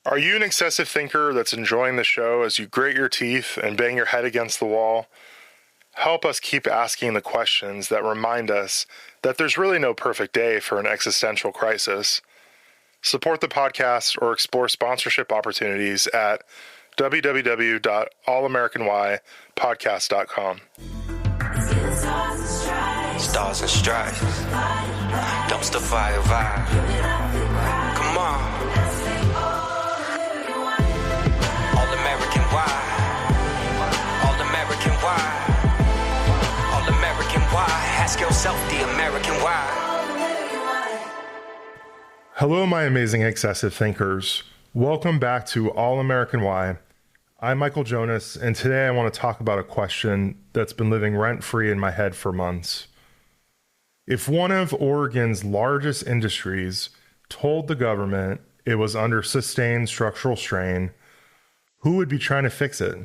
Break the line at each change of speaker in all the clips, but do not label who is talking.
Are you an excessive thinker that's enjoying the show as you grit your teeth and bang your head against the wall? Help us keep asking the questions that remind us that there's really no perfect day for an existential crisis. Support the podcast or explore sponsorship opportunities at www.allamericanwhypodcast.com.
Stars and stripes, dumpster fire vibe. Come on. All American why. All American why. All American why. Ask yourself the American why.
Hello, my amazing excessive thinkers. Welcome back to All American Why. I'm Michael Jonas, and today I want to talk about a question that's been living rent-free in my head for months. If one of Oregon's largest industries told the government it was under sustained structural strain, who would be trying to fix it?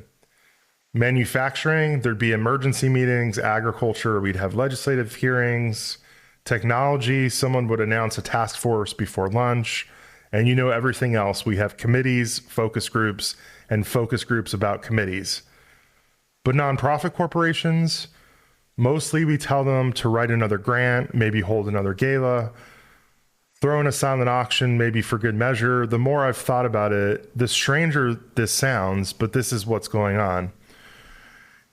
Manufacturing, there'd be emergency meetings. Agriculture, we'd have legislative hearings. Technology, someone would announce a task force before lunch. And you know everything else. We have committees, focus groups, and focus groups about committees. But nonprofit corporations, mostly we tell them to write another grant, maybe hold another gala, throw in a silent auction, maybe for good measure. The more I've thought about it, the stranger this sounds, but this is what's going on.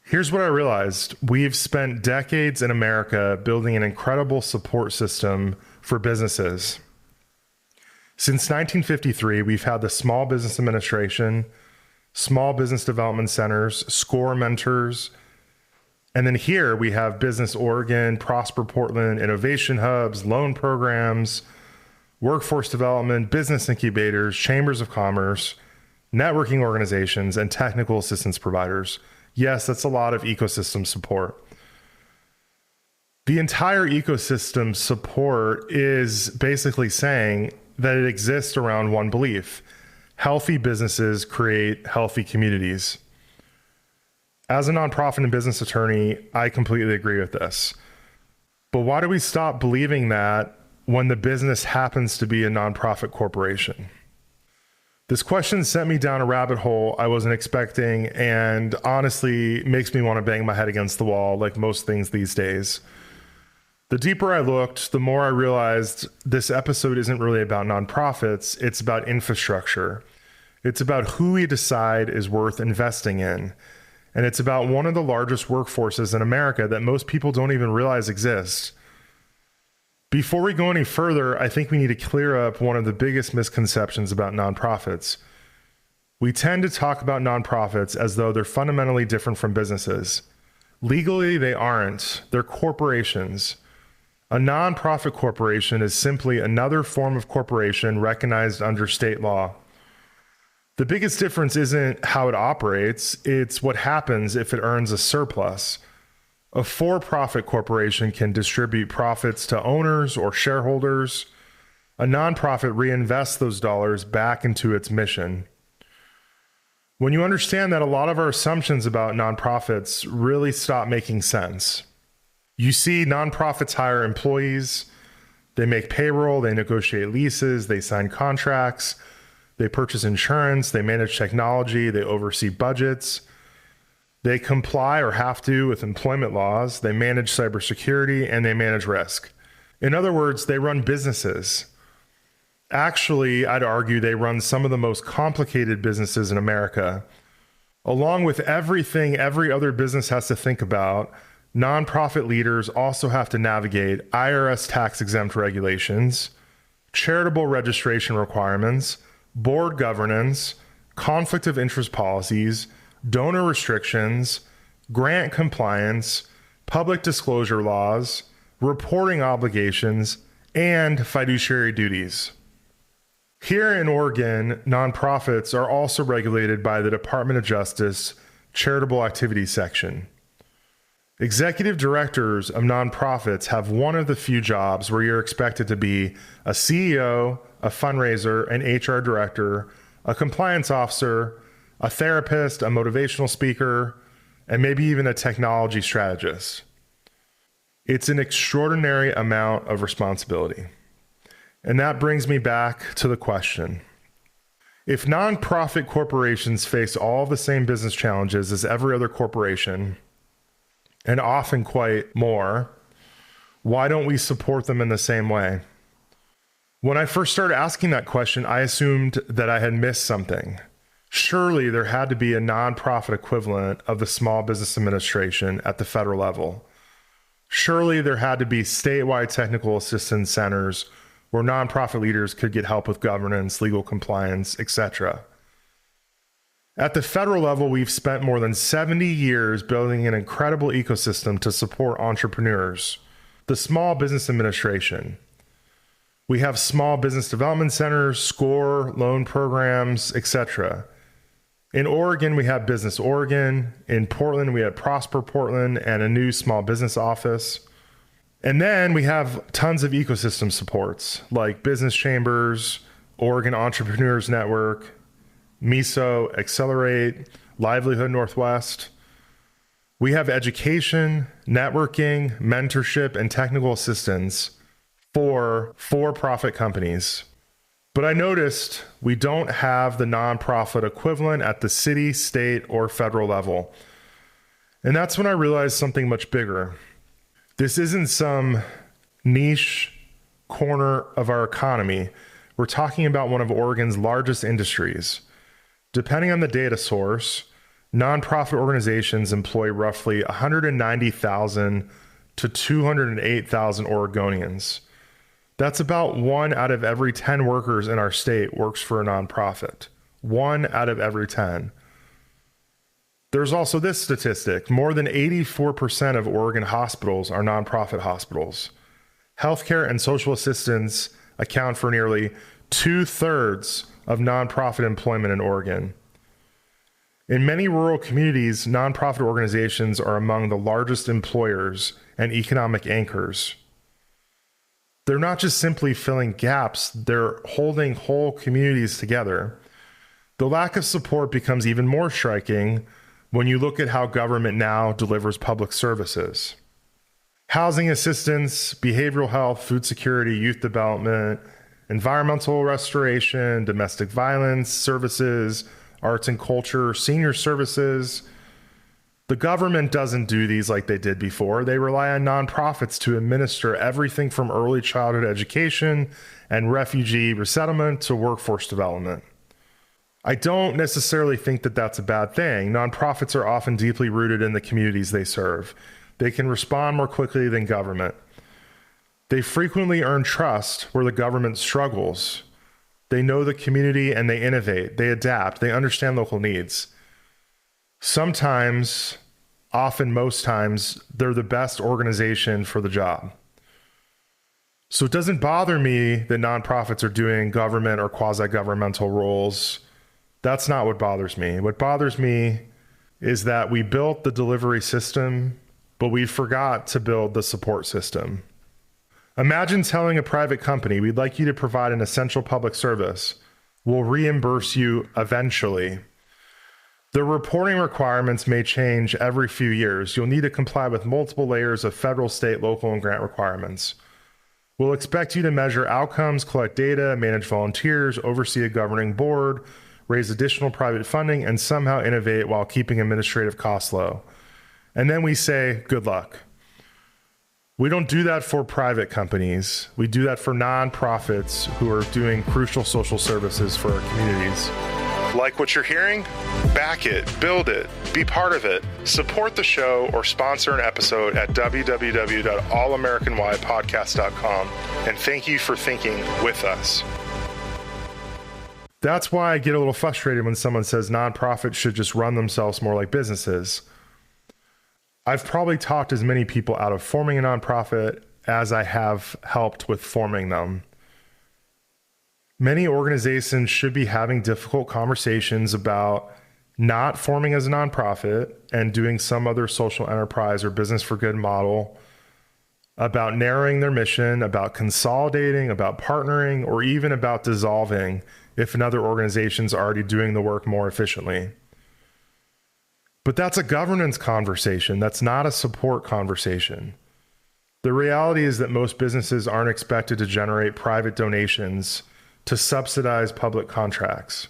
Here's what I realized. We've spent decades in America building an incredible support system for businesses. Since 1953, we've had the Small Business Administration, Small Business Development Centers, SCORE mentors, and then here we have Business Oregon, Prosper Portland, innovation hubs, loan programs, workforce development, business incubators, chambers of commerce, networking organizations, and technical assistance providers. Yes, that's a lot of ecosystem support. The entire ecosystem support is basically saying that it exists around one belief: healthy businesses create healthy communities. As a nonprofit and business attorney, I completely agree with this. But why do we stop believing that when the business happens to be a nonprofit corporation? This question sent me down a rabbit hole I wasn't expecting, and honestly makes me want to bang my head against the wall like most things these days. The deeper I looked, the more I realized this episode isn't really about nonprofits, it's about infrastructure. It's about who we decide is worth investing in. And it's about one of the largest workforces in America that most people don't even realize exists. Before we go any further, I think we need to clear up one of the biggest misconceptions about nonprofits. We tend to talk about nonprofits as though they're fundamentally different from businesses. Legally, they aren't. They're corporations. A nonprofit corporation is simply another form of corporation recognized under state law. The biggest difference isn't how it operates, it's what happens if it earns a surplus. A for-profit corporation can distribute profits to owners or shareholders. A nonprofit reinvests those dollars back into its mission. When you understand that, a lot of our assumptions about nonprofits really stop making sense. You see, nonprofits hire employees, they make payroll, they negotiate leases, they sign contracts, they purchase insurance, they manage technology, they oversee budgets, they comply or have to with employment laws, they manage cybersecurity, and they manage risk. In other words, they run businesses. Actually, I'd argue they run some of the most complicated businesses in America. Along with everything every other business has to think about, nonprofit leaders also have to navigate IRS tax-exempt regulations, charitable registration requirements, board governance, conflict of interest policies, donor restrictions, grant compliance, public disclosure laws, reporting obligations, and fiduciary duties. Here in Oregon, nonprofits are also regulated by the Department of Justice Charitable Activities Section. Executive directors of nonprofits have one of the few jobs where you're expected to be a CEO, a fundraiser, an HR director, a compliance officer, a therapist, a motivational speaker, and maybe even a technology strategist. It's an extraordinary amount of responsibility. And that brings me back to the question. If nonprofit corporations face all the same business challenges as every other corporation, and often quite more, why don't we support them in the same way? When I first started asking that question, I assumed that I had missed something. Surely there had to be a nonprofit equivalent of the Small Business Administration at the federal level. Surely there had to be statewide technical assistance centers where nonprofit leaders could get help with governance, legal compliance, etc. At the federal level, we've spent more than 70 years building an incredible ecosystem to support entrepreneurs, the Small Business Administration. We have small business development centers, SCORE, loan programs, etc. In Oregon, we have Business Oregon. In Portland, we have Prosper Portland and a new small business office. And then we have tons of ecosystem supports like Business Chambers, Oregon Entrepreneurs Network, MISO, Accelerate, Livelihood Northwest. We have education, networking, mentorship, and technical assistance for for-profit companies. But I noticed we don't have the nonprofit equivalent at the city, state, or federal level. And that's when I realized something much bigger. This isn't some niche corner of our economy. We're talking about one of Oregon's largest industries. Depending on the data source, nonprofit organizations employ roughly 190,000 to 208,000 Oregonians. That's about 1 out of every 10 workers in our state works for a nonprofit. 1 out of every 10. There's also this statistic. More than 84% of Oregon hospitals are nonprofit hospitals. Healthcare and social assistance account for nearly 2/3 of nonprofit employment in Oregon. In many rural communities, nonprofit organizations are among the largest employers and economic anchors. They're not just simply filling gaps, they're holding whole communities together. The lack of support becomes even more striking when you look at how government now delivers public services. Housing assistance, behavioral health, food security, youth development, environmental restoration, domestic violence services, arts and culture, senior services. The government doesn't do these like they did before. They rely on nonprofits to administer everything from early childhood education and refugee resettlement to workforce development. I don't necessarily think that that's a bad thing. Nonprofits are often deeply rooted in the communities they serve. They can respond more quickly than government. They frequently earn trust where the government struggles. They know the community and they innovate, they adapt, they understand local needs. Sometimes, often most times, they're the best organization for the job. So it doesn't bother me that nonprofits are doing government or quasi-governmental roles. That's not what bothers me. What bothers me is that we built the delivery system, but we forgot to build the support system. Imagine telling a private company, we'd like you to provide an essential public service. We'll reimburse you eventually. The reporting requirements may change every few years. You'll need to comply with multiple layers of federal, state, local, and grant requirements. We'll expect you to measure outcomes, collect data, manage volunteers, oversee a governing board, raise additional private funding, and somehow innovate while keeping administrative costs low. And then we say, good luck. We don't do that for private companies. We do that for nonprofits who are doing crucial social services for our communities. Like what you're hearing? Back it, build it, be part of it. Support the show or sponsor an episode at www.allamericanwhypodcast.com. And thank you for thinking with us. That's why I get a little frustrated when someone says nonprofits should just run themselves more like businesses. I've probably talked as many people out of forming a nonprofit as I have helped with forming them. Many organizations should be having difficult conversations about not forming as a nonprofit and doing some other social enterprise or business for good model, about narrowing their mission, about consolidating, about partnering, or even about dissolving if another organization's already doing the work more efficiently. But that's a governance conversation. That's not a support conversation. The reality is that most businesses aren't expected to generate private donations to subsidize public contracts.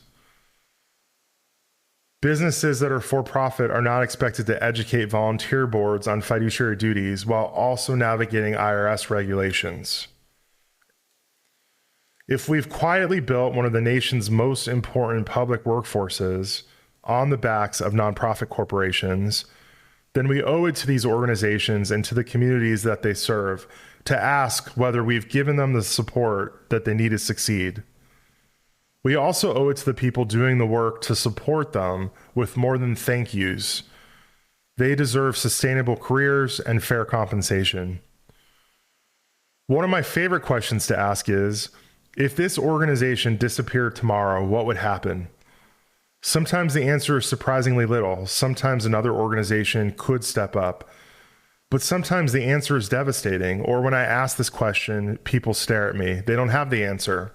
Businesses that are for profit are not expected to educate volunteer boards on fiduciary duties while also navigating IRS regulations. If we've quietly built one of the nation's most important public workforces on the backs of nonprofit corporations, then we owe it to these organizations and to the communities that they serve to ask whether we've given them the support that they need to succeed. We also owe it to the people doing the work to support them with more than thank yous. They deserve sustainable careers and fair compensation. One of my favorite questions to ask is, if this organization disappeared tomorrow, what would happen? Sometimes the answer is surprisingly little. Sometimes another organization could step up. But sometimes the answer is devastating. Or when I ask this question, people stare at me. They don't have the answer.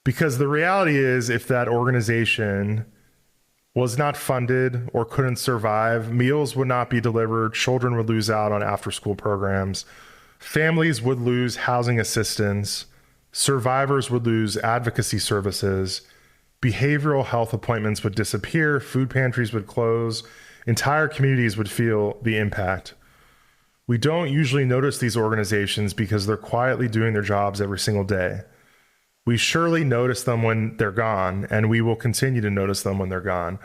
Because the reality is, if that organization was not funded or couldn't survive, meals would not be delivered, children would lose out on after-school programs, families would lose housing assistance, survivors would lose advocacy services, behavioral health appointments would disappear, food pantries would close, entire communities would feel the impact. We don't usually notice these organizations because they're quietly doing their jobs every single day. We surely notice them when they're gone, and we will continue to notice them when they're gone.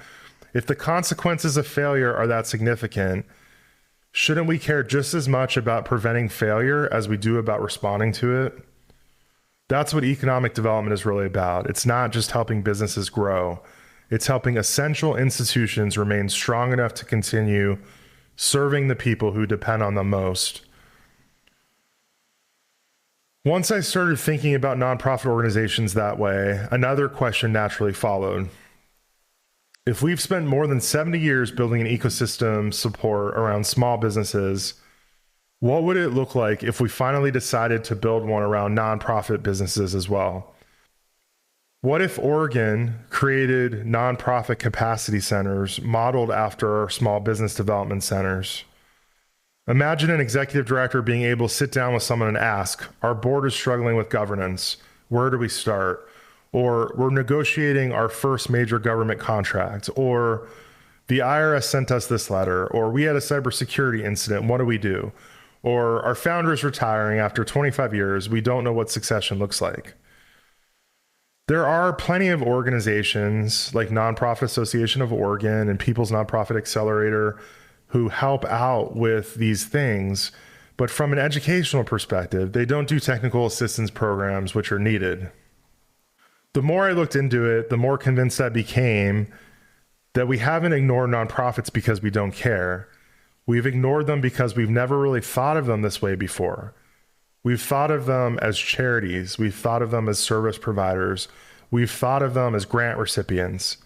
If the consequences of failure are that significant, shouldn't we care just as much about preventing failure as we do about responding to it? That's what economic development is really about. It's not just helping businesses grow. It's helping essential institutions remain strong enough to continue serving the people who depend on them most. Once I started thinking about nonprofit organizations that way, another question naturally followed. If we've spent more than 70 years building an ecosystem support around small businesses, what would it look like if we finally decided to build one around nonprofit businesses as well? What if Oregon created nonprofit capacity centers modeled after our small business development centers? Imagine an executive director being able to sit down with someone and ask, our board is struggling with governance. Where do we start? Or we're negotiating our first major government contract. Or the IRS sent us this letter. Or we had a cybersecurity incident. What do we do? Or our founder is retiring after 25 years. We don't know what succession looks like. There are plenty of organizations like Nonprofit Association of Oregon and People's Nonprofit Accelerator who help out with these things, but from an educational perspective, they don't do technical assistance programs, which are needed. The more I looked into it, the more convinced I became that we haven't ignored nonprofits because we don't care. We've ignored them because we've never really thought of them this way before. We've thought of them as charities. We've thought of them as service providers. We've thought of them as grant recipients.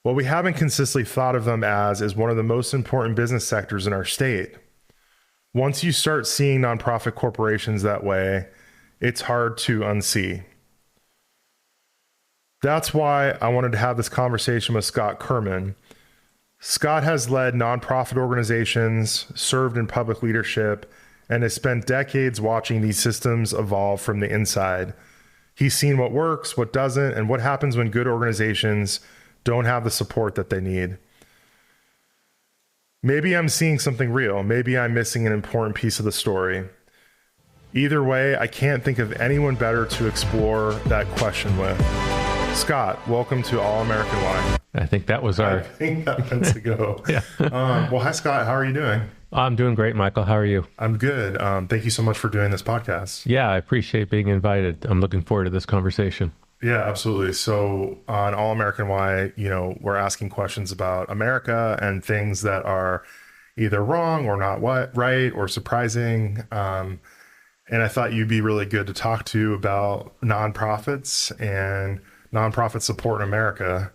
What we haven't consistently thought of them as is one of the most important business sectors in our state. Once you start seeing nonprofit corporations that way, it's hard to unsee. That's why I wanted to have this conversation with Scott Kerman. Scott has led nonprofit organizations, served in public leadership, and has spent decades watching these systems evolve from the inside. He's seen what works, what doesn't, and what happens when good organizations don't have the support that they need. Maybe I'm seeing something real. Maybe I'm missing an important piece of the story. Either way, I can't think of anyone better to explore that question with. Scott, welcome to All American Wine.
I think that was
I think that meant to go.
Yeah.
Well, hi, Scott. How are you doing?
I'm doing great, Michael. How are you?
I'm good. Thank you so much for doing this podcast.
Yeah, I appreciate being invited. I'm looking forward to this conversation.
Yeah, absolutely. So on All American Why, we're asking questions about America and things that are either wrong or not right or surprising. And I thought you'd be really good to talk to about nonprofits and nonprofit support in America.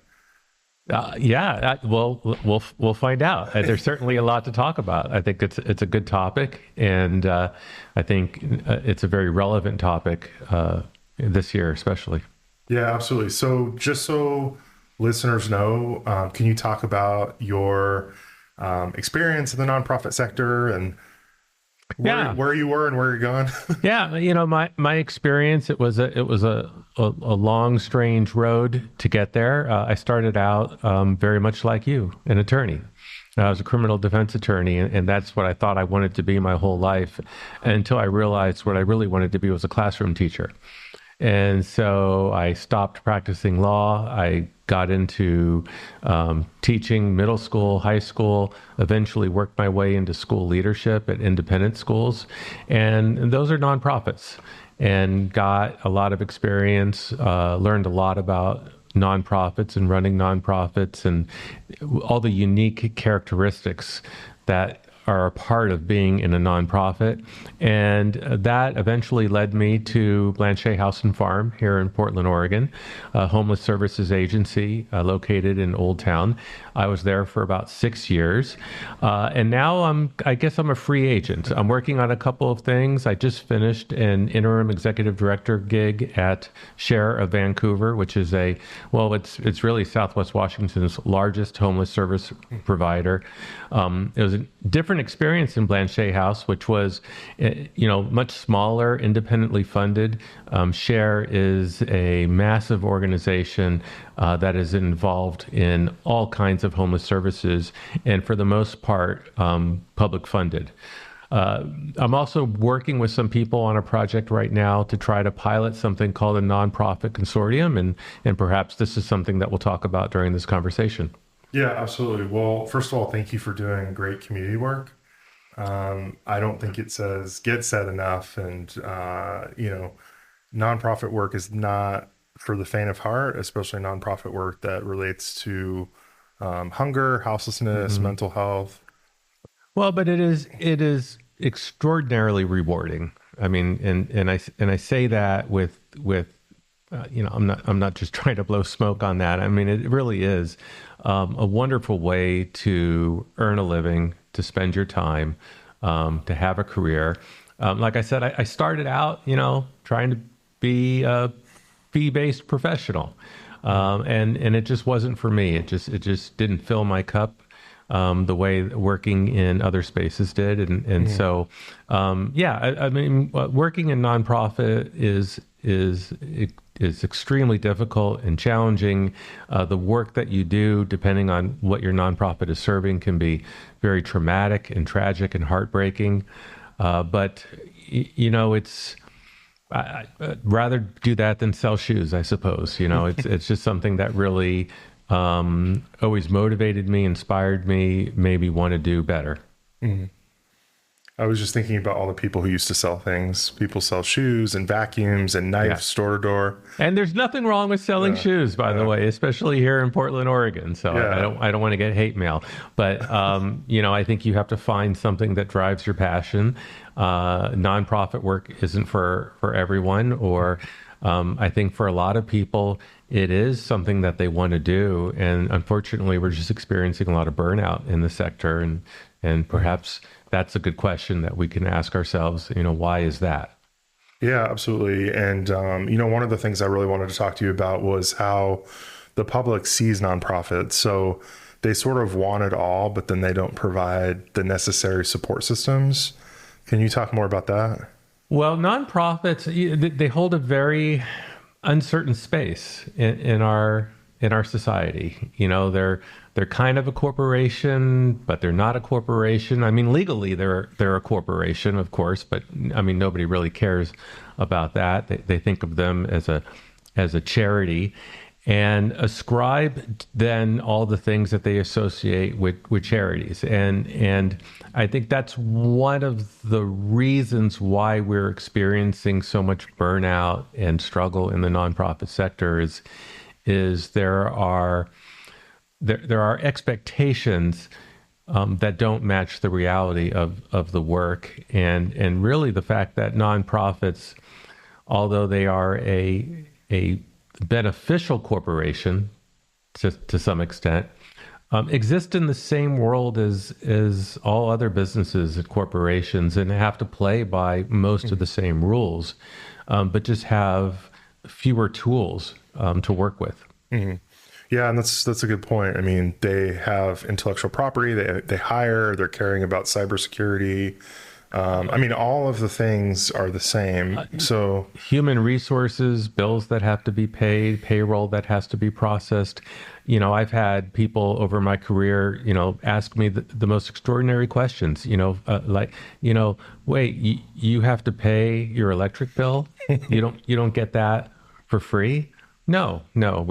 We'll find out. There's certainly a lot to talk about. I think it's a good topic, and I think it's a very relevant topic this year, especially.
Yeah, absolutely. So just so listeners know, can you talk about your experience in the nonprofit sector? And where you were and where you're going.
Yeah, my experience, it was a long, strange road to get there. I started out very much like you, an attorney. I was a criminal defense attorney, and that's what I thought I wanted to be my whole life, until I realized what I really wanted to be was a classroom teacher. And so I stopped practicing law. I got into teaching middle school, high school, eventually worked my way into school leadership at independent schools. And those are nonprofits, and got a lot of experience, learned a lot about nonprofits and running nonprofits and all the unique characteristics that are a part of being in a nonprofit. And that eventually led me to Blanchet House and Farm here in Portland, Oregon, a homeless services agency located in Old Town. I was there for about 6 years. And now I guess I'm a free agent. I'm working on a couple of things. I just finished an interim executive director gig at Share of Vancouver, which is it's really Southwest Washington's largest homeless service provider. It was a different experience in Blanchet House, which was, much smaller, independently funded. Share is a massive organization that is involved in all kinds of homeless services, and for the most part, public funded. I'm also working with some people on a project right now to try to pilot something called a nonprofit consortium, and perhaps this is something that we'll talk about during this conversation.
Yeah, absolutely. Well, first of all, thank you for doing great community work. I don't think gets said enough. And, nonprofit work is not for the faint of heart, especially nonprofit work that relates to hunger, houselessness, mental health.
Well, but it is extraordinarily rewarding. I mean, and I say that with I'm not just trying to blow smoke on that. I mean, it really is a wonderful way to earn a living, to spend your time, to have a career. Like I said, I started out, trying to be a fee-based professional, and it just wasn't for me. It just didn't fill my cup the way working in other spaces did, and so I mean, working in nonprofit is extremely difficult and challenging. The work that you do, depending on what your nonprofit is serving, can be very traumatic and tragic and heartbreaking. But I'd rather do that than sell shoes, I suppose. It's just something that really always motivated me, inspired me, made me want to do better.
Mm-hmm. I was just thinking about all the people who used to sell things. People sell shoes and vacuums and knives door to door.
And there's nothing wrong with selling shoes, by the way, especially here in Portland, Oregon. So I don't want to get hate mail, but I think you have to find something that drives your passion. Nonprofit work isn't for everyone, or I think for a lot of people, it is something that they want to do. And unfortunately, we're just experiencing a lot of burnout in the sector, and perhaps that's a good question that we can ask ourselves, why is that?
Yeah, absolutely. And, one of the things I really wanted to talk to you about was how the public sees nonprofits. So they sort of want it all, but then they don't provide the necessary support systems. Can you talk more about that?
Well, nonprofits, they hold a very uncertain space in our society. They're kind of a corporation, but they're not a corporation. I mean, legally they're a corporation, of course, but I mean, nobody really cares about that. They think of them as a charity, and ascribe then all the things that they associate with charities. And I think that's one of the reasons why we're experiencing so much burnout and struggle in the nonprofit sector is there are expectations that don't match the reality of the work, and really the fact that nonprofits, although they are a beneficial corporation to some extent, exist in the same world as all other businesses and corporations, and have to play by most of the same rules, but just have fewer tools to work with.
Mm-hmm. Yeah, and that's a good point. I mean, they have intellectual property, they hire, they're caring about cybersecurity, I mean, all of the things are the same. So,
Human resources, bills that have to be paid, payroll that has to be processed. I've had people over my career, ask me the most extraordinary questions, like, wait, you have to pay your electric bill? You don't get that for free? No,
yeah.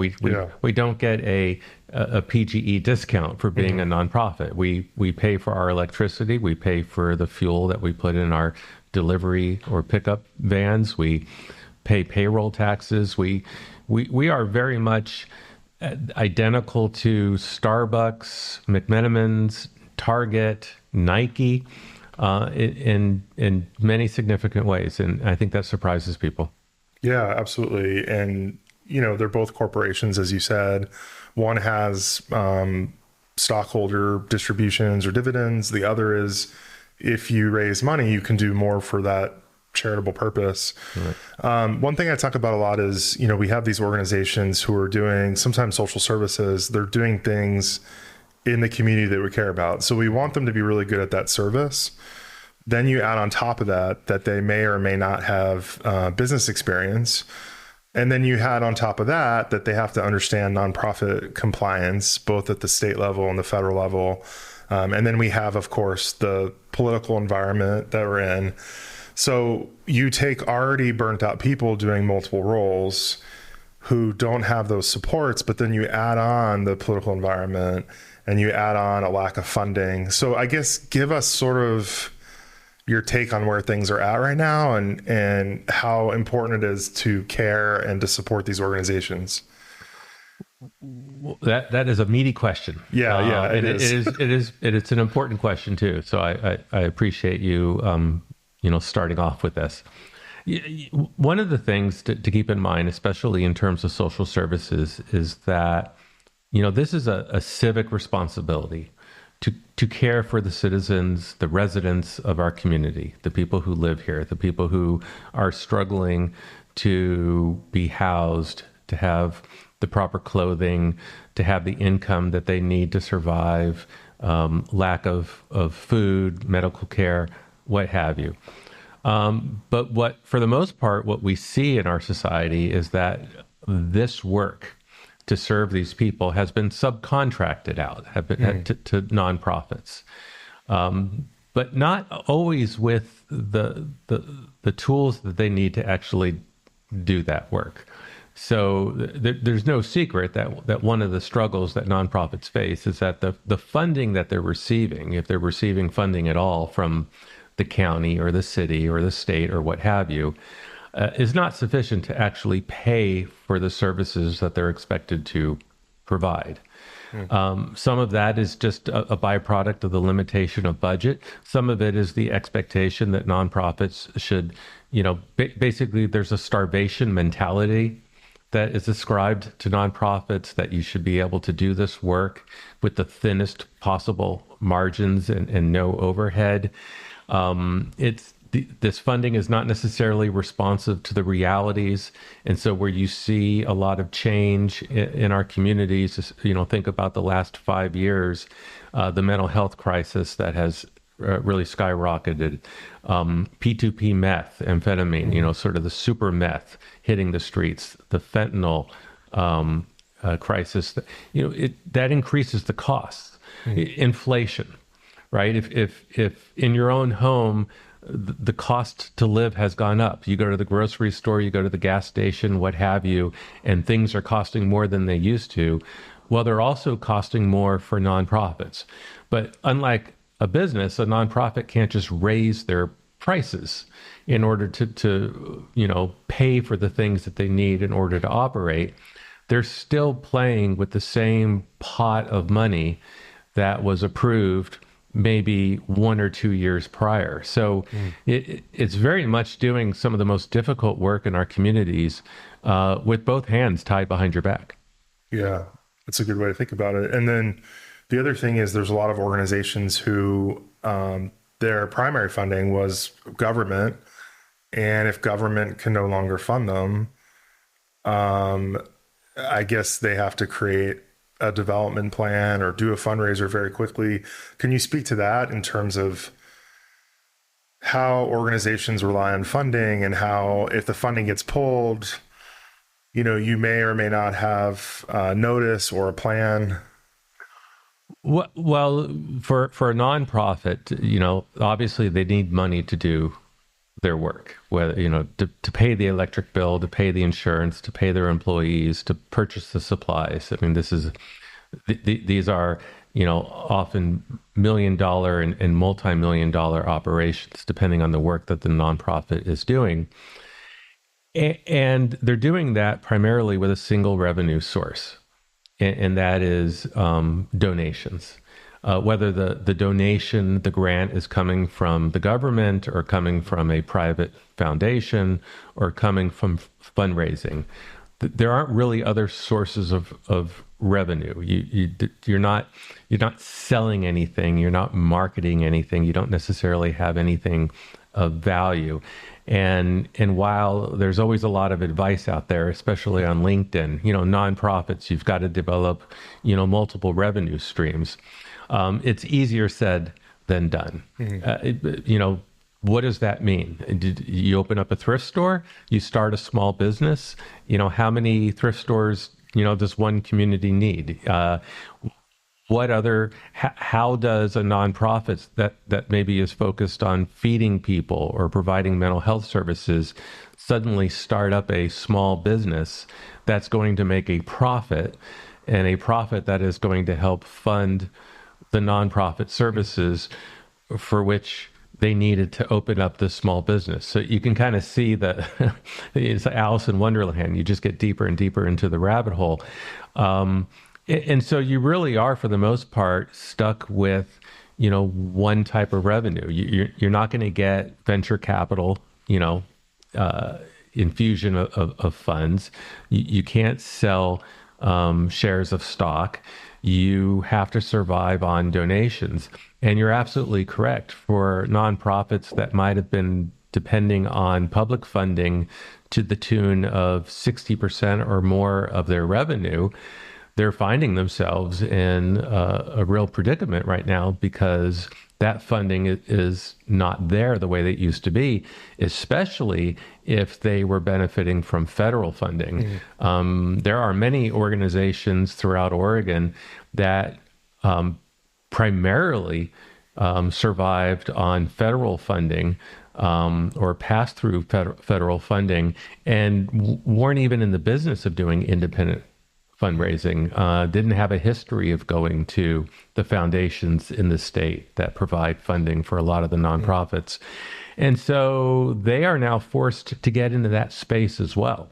we don't get a PGE discount for being a nonprofit. We pay for our electricity. We pay for the fuel that we put in our delivery or pickup vans. We pay payroll taxes. We are very much identical to Starbucks, McMenamins, Target, Nike, in many significant ways, and I think that surprises people.
Yeah, absolutely. And, they're both corporations, as you said. One has stockholder distributions or dividends. The other is if you raise money, you can do more for that charitable purpose. Right. One thing I talk about a lot is, we have these organizations who are doing sometimes social services. They're doing things in the community that we care about. So we want them to be really good at that service. Then you add on top of that they may or may not have business experience. And then you had on top of that they have to understand nonprofit compliance, both at the state level and the federal level. And then we have, of course, the political environment that we're in. So you take already burnt out people doing multiple roles who don't have those supports, but then you add on the political environment and you add on a lack of funding. So I guess give us sort of your take on where things are at right now and how important it is to care and to support these organizations.
That is a meaty question.
Yeah,
it is. It's an important question too. So I appreciate you, starting off with this. One of the things to keep in mind, especially in terms of social services, is that this is a civic responsibility to care for the citizens, the residents of our community, the people who live here, the people who are struggling to be housed, to have the proper clothing, to have the income that they need to survive, lack of food, medical care, what have you. But for the most part, what we see in our society is that this work to serve these people has been subcontracted out to nonprofits, but not always with the tools that they need to actually do that work. So there's no secret that one of the struggles that nonprofits face is that the funding that they're receiving, if they're receiving funding at all from the county or the city or the state or what have you, is not sufficient to actually pay for the services that they're expected to provide. Some of that is just a byproduct of the limitation of budget. Some of it is the expectation that nonprofits should, basically there's a starvation mentality that is ascribed to nonprofits, that you should be able to do this work with the thinnest possible margins and no overhead. This funding is not necessarily responsive to the realities. And so where you see a lot of change in our communities, think about the last 5 years, the mental health crisis that has really skyrocketed, P2P meth, amphetamine, sort of the super meth hitting the streets, the fentanyl crisis, that increases the costs, inflation, right? If in your own home, the cost to live has gone up. You go to the grocery store, you go to the gas station, what have you, and things are costing more than they used to. Well, they're also costing more for nonprofits. But unlike a business, a nonprofit can't just raise their prices in order to pay for the things that they need in order to operate. They're still playing with the same pot of money that was approved maybe 1 or 2 years prior. So it's very much doing some of the most difficult work in our communities with both hands tied behind your back.
Yeah, that's a good way to think about it. And then the other thing is there's a lot of organizations who their primary funding was government. And if government can no longer fund them, I guess they have to create a development plan or do a fundraiser very quickly. Can you speak to that in terms of how organizations rely on funding and how if the funding gets pulled, you may or may not have notice or a plan.
Well, for a nonprofit, obviously they need money to do their work, whether, to pay the electric bill, to pay the insurance, to pay their employees, to purchase the supplies. I mean, these are, often $1 million and multi-million dollar operations, depending on the work that the nonprofit is doing. And they're doing that primarily with a single revenue source, and that is donations. Whether the donation, the grant is coming from the government or coming from a private foundation or coming from fundraising. There aren't really other sources of revenue. You're not selling anything. You're not marketing anything. You don't necessarily have anything of value. And while there's always a lot of advice out there, especially on LinkedIn, nonprofits, you've got to develop, multiple revenue streams. It's easier said than done. Mm-hmm. What does that mean? Did you open up a thrift store? You start a small business? How many thrift stores, does one community need? How does a nonprofit that maybe is focused on feeding people or providing mental health services suddenly start up a small business that's going to make a profit, and a profit that is going to help fund the nonprofit services for which they needed to open up this small business? So you can kind of see that it's Alice in Wonderland. You just get deeper and deeper into the rabbit hole. And so you really are, for the most part, stuck with, one type of revenue. You're not going to get venture capital, infusion of funds. You can't sell shares of stock. You have to survive on donations. And you're absolutely correct. For nonprofits that might have been depending on public funding to the tune of 60% or more of their revenue, they're finding themselves in a real predicament right now because that funding is not there the way that it used to be, especially if they were benefiting from federal funding. Mm-hmm. There are many organizations throughout Oregon that primarily survived on federal funding or passed through federal funding and weren't even in the business of doing independent fundraising, didn't have a history of going to the foundations in the state that provide funding for a lot of the nonprofits. And so they are now forced to get into that space as well,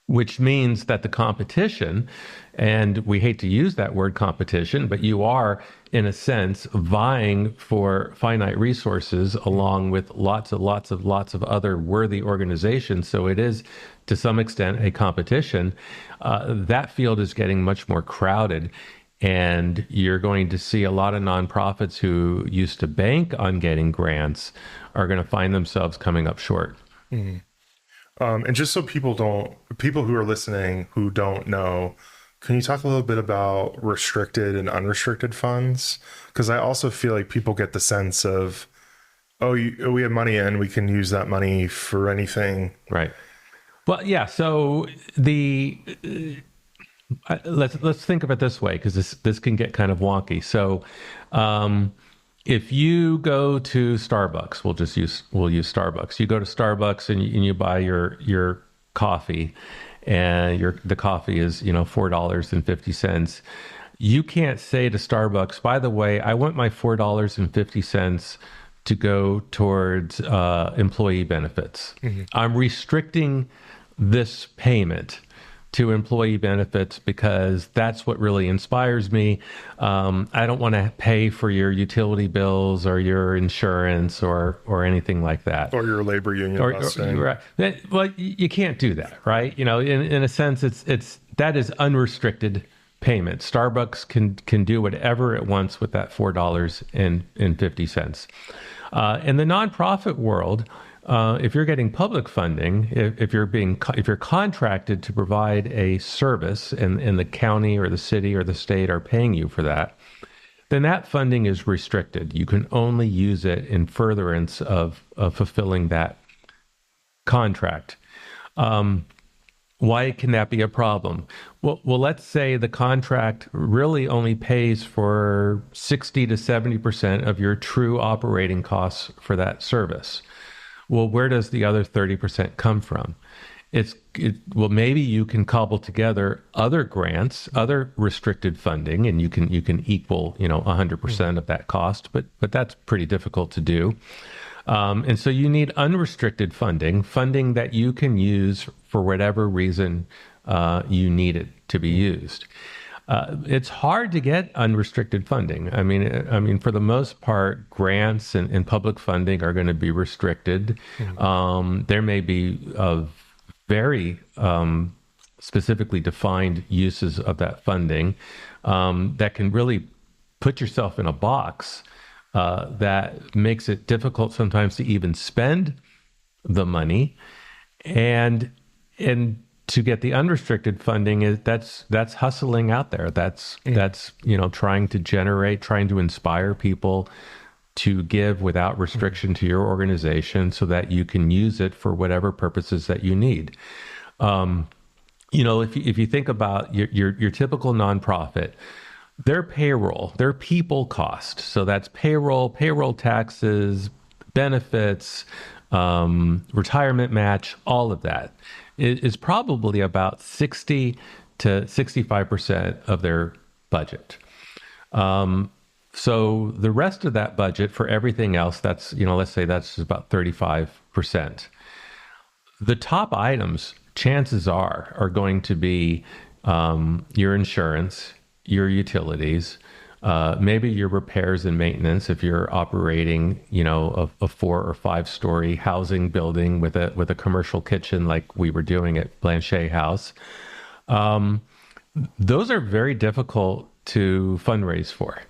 which means that the competition, and we hate to use that word competition, but you are, in a sense, vying for finite resources along with lots of other worthy organizations. So it is, to some extent, a competition. That field is getting much more crowded, and you're going to see a lot of nonprofits who used to bank on getting grants are going to find themselves coming up short.
Mm-hmm. And just so people who are listening who don't know, can you talk a little bit about restricted and unrestricted funds? Because I also feel like people get the sense of, we have money in, we can use that money for anything.
Right. Well, yeah. So let's think of it this way, because this can get kind of wonky. So if you go to Starbucks, we'll use Starbucks. You go to Starbucks and you buy your coffee, and the coffee is $4.50. You can't say to Starbucks, by the way, I want my $4.50 to go towards employee benefits. Mm-hmm. I'm restricting this payment to employee benefits because that's what really inspires me. I don't want to pay for your utility bills or your insurance or anything like that.
Or your labor union busting.
Right. Well, you can't do that, right? In a sense, it's that is unrestricted payment. Starbucks can do whatever it wants with that $4.50. In the nonprofit world, if you're getting public funding, if you're contracted to provide a service and the county or the city or the state are paying you for that, then that funding is restricted. You can only use it in furtherance of fulfilling that contract. Why can that be a problem? Well, let's say the contract really only pays for 60 to 70% of your true operating costs for that service. Well, where does the other 30% come from? Well, maybe you can cobble together other grants, other restricted funding, and you can equal 100% of that cost, but that's pretty difficult to do. And so you need unrestricted funding that you can use for whatever reason you need it to be used. It's hard to get unrestricted funding. I mean, for the most part, grants and public funding are going to be restricted. There may be very specifically defined uses of that funding that can really put yourself in a box that makes it difficult sometimes to even spend the money, and to get the unrestricted funding that's hustling out there. That's trying to inspire people to give without restriction to your organization so that you can use it for whatever purposes that you need. If you think about your typical nonprofit, their payroll, their people cost, so that's payroll taxes, benefits, retirement match, all of that is probably about 60 to 65% of their budget. So the rest of that budget for everything else, that's, let's say that's about 35%. The top items, chances are going to be your insurance, your utilities, maybe your repairs and maintenance if you're operating, a 4 or 5 story housing building with a commercial kitchen like we were doing at Blanchet House. Those are very difficult to fundraise for,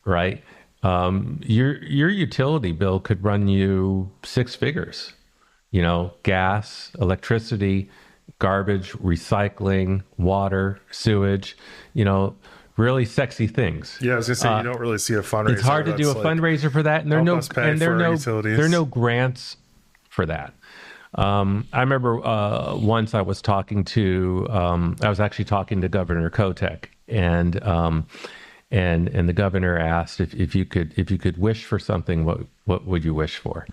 right? Your utility bill could run you 6 figures, gas, electricity, garbage, recycling, water, sewage, really sexy things.
Yeah, I was gonna say you don't really see a fundraiser.
It's hard to do a fundraiser for that, and there are no grants for that. I remember once I was talking to Governor Kotek, and the governor asked if you could wish for something, what would you wish for?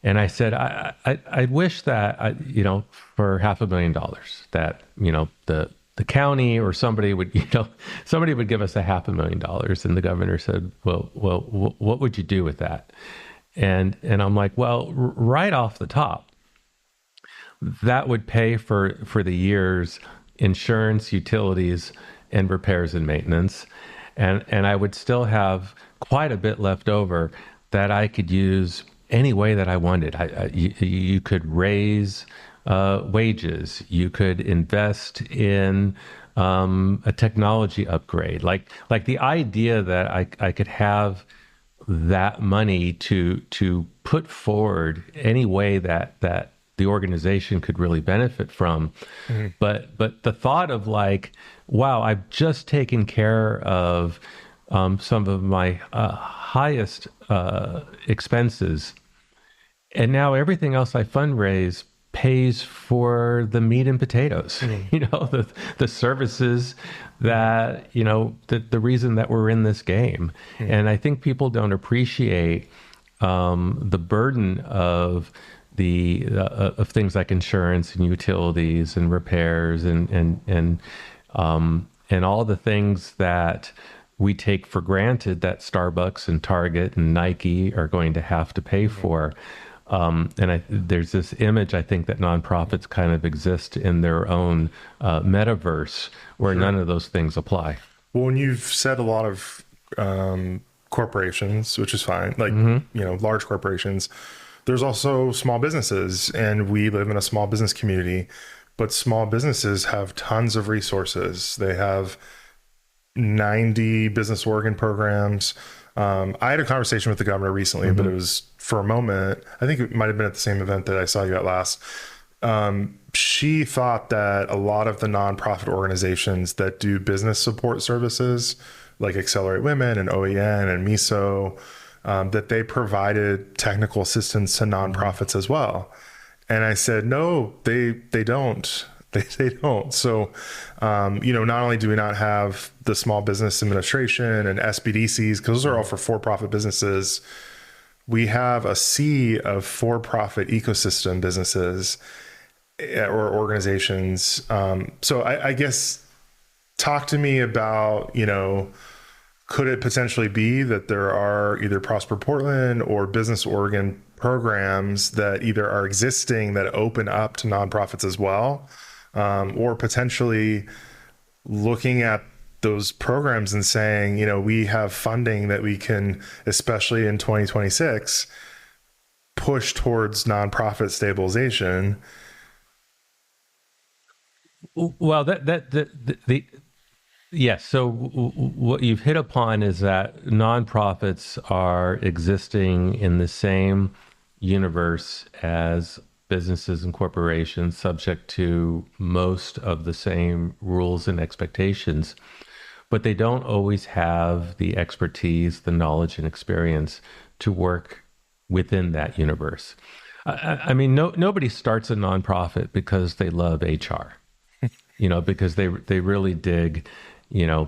And I said, I wish that, for $500,000 that, the county or somebody would give us $500,000. And the governor said, well, what would you do with that? And I'm like, well, right off the top, that would pay for the year's insurance, utilities, and repairs and maintenance. And I would still have quite a bit left over that I could use any way that I wanted. You could raise wages. You could invest in a technology upgrade. Like the idea that I could have that money to put forward any way that the organization could really benefit from. But the thought of wow, I've just taken care of some of my highest expenses, and now everything else I fundraise pays for the meat and potatoes, the services that, the reason that we're in this game. And I think people don't appreciate the burden of of things like insurance and utilities and repairs and all the things that we take for granted that Starbucks and Target and Nike are going to have to pay for. There's this image, I think, that nonprofits kind of exist in their own metaverse where none of those things apply.
Well, when you've said a lot of corporations, which is fine, large corporations, there's also small businesses, and we live in a small business community, but small businesses have tons of resources. They have 90 business Oregon programs. I had a conversation with the governor recently, but it was for a moment. I think it might have been at the same event that I saw you at last. She thought that a lot of the nonprofit organizations that do business support services like Accelerate Women and OEN and MISO, that they provided technical assistance to nonprofits as well. And I said, no, they don't. They don't. So, not only do we not have the Small Business Administration and SBDCs, because those are all for-profit businesses, we have a sea of for-profit ecosystem businesses or organizations. So I guess talk to me about, could it potentially be that there are either Prosper Portland or Business Oregon programs that either are existing that open up to nonprofits as well, or potentially looking at those programs and saying, we have funding that we can, especially in 2026, push towards nonprofit stabilization.
Well, yes. So what you've hit upon is that nonprofits are existing in the same universe as businesses and corporations, subject to most of the same rules and expectations, but they don't always have the expertise, the knowledge, and experience to work within that universe. I mean, nobody starts a nonprofit because they love HR, because they really dig,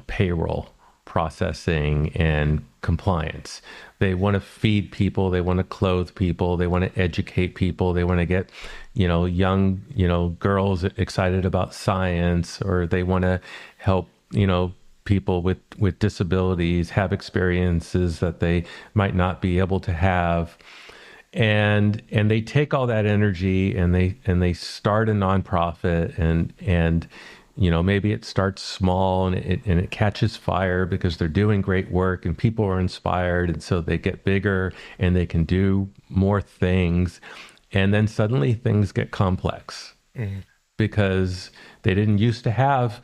payroll processing and compliance. They want to feed people, they want to clothe people, they want to educate people, they want to get, young, girls excited about science, or they want to help, people with disabilities have experiences that they might not be able to have. And they take all that energy and they start a nonprofit, and maybe it starts small and it catches fire because they're doing great work and people are inspired, and so they get bigger and they can do more things, and then suddenly things get complex because they didn't used to have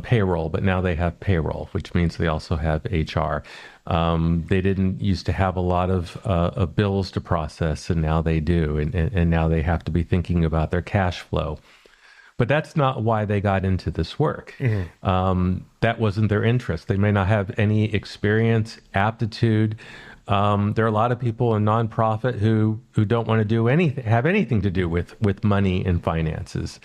payroll, but now they have payroll, which means they also have HR. They didn't used to have a lot of bills to process, and now they do, and now they have to be thinking about their cash flow. But that's not why they got into this work. That wasn't their interest. They may not have any experience, aptitude. There are a lot of people in nonprofit who don't want to do anything, have anything to do with money and finances,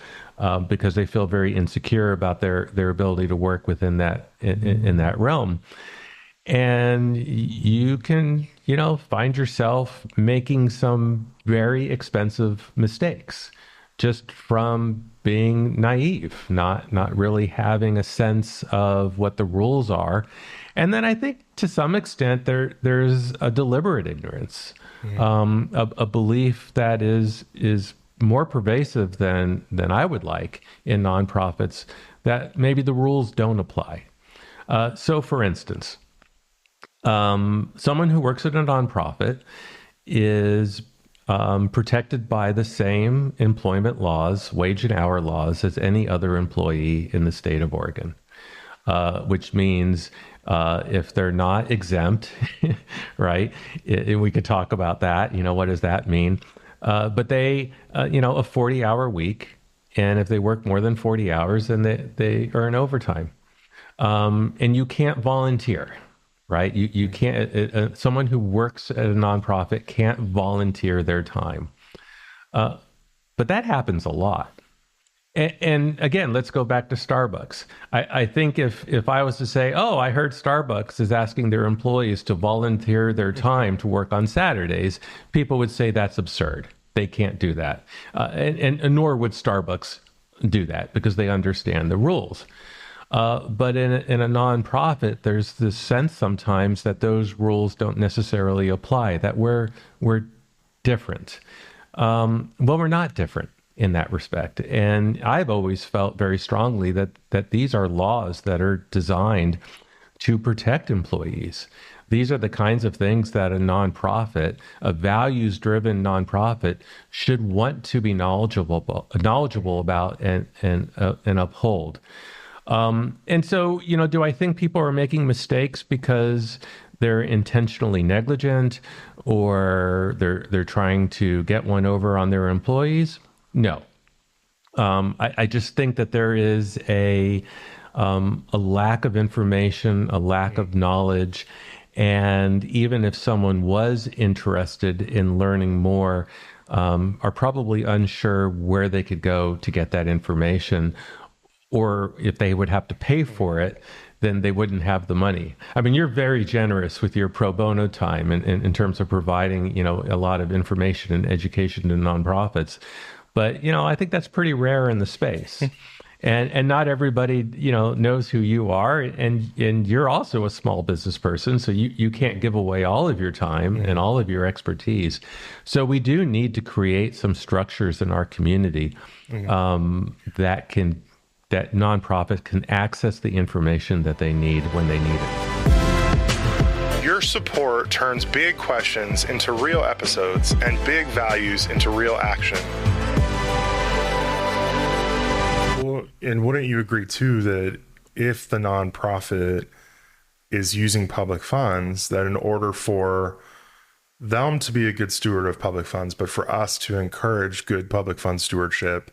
because they feel very insecure about their ability to work within that in that realm. And you can, find yourself making some very expensive mistakes just from being naive, not really having a sense of what the rules are. And then I think to some extent there's a deliberate ignorance, a belief that is more pervasive than I would like in nonprofits, that maybe the rules don't apply. So for instance, someone who works at a nonprofit is protected by the same employment laws, wage and hour laws, as any other employee in the state of Oregon, which means if they're not exempt, right? We could talk about that. What does that mean? But they, a 40-hour week, and if they work more than 40 hours, then they earn overtime. And you can't volunteer. Right? You can't, someone who works at a nonprofit can't volunteer their time. But that happens a lot. And again, let's go back to Starbucks. I think if I was to say, I heard Starbucks is asking their employees to volunteer their time to work on Saturdays, people would say that's absurd. They can't do that. And nor would Starbucks do that because they understand the rules. But in a nonprofit, there's this sense sometimes that those rules don't necessarily apply, that we're different. Well, we're not different in that respect. And I've always felt very strongly that these are laws that are designed to protect employees. These are the kinds of things that a nonprofit, a values-driven nonprofit, should want to be knowledgeable about and uphold. And so, do I think people are making mistakes because they're intentionally negligent or they're trying to get one over on their employees? No. I just think that there is a a lack of information, a lack of knowledge. And even if someone was interested in learning more, are probably unsure where they could go to get that information, or if they would have to pay for it, then they wouldn't have the money. I mean, you're very generous with your pro bono time in terms of providing, a lot of information and education to nonprofits. But, I think that's pretty rare in the space. And not everybody, knows who you are, and you're also a small business person, so you can't give away all of your time and all of your expertise. So we do need to create some structures in our community that nonprofits can access the information that they need when they need it.
Your support turns big questions into real episodes and big values into real action. Well, and wouldn't you agree too that if the nonprofit is using public funds, that in order for them to be a good steward of public funds, but for us to encourage good public fund stewardship,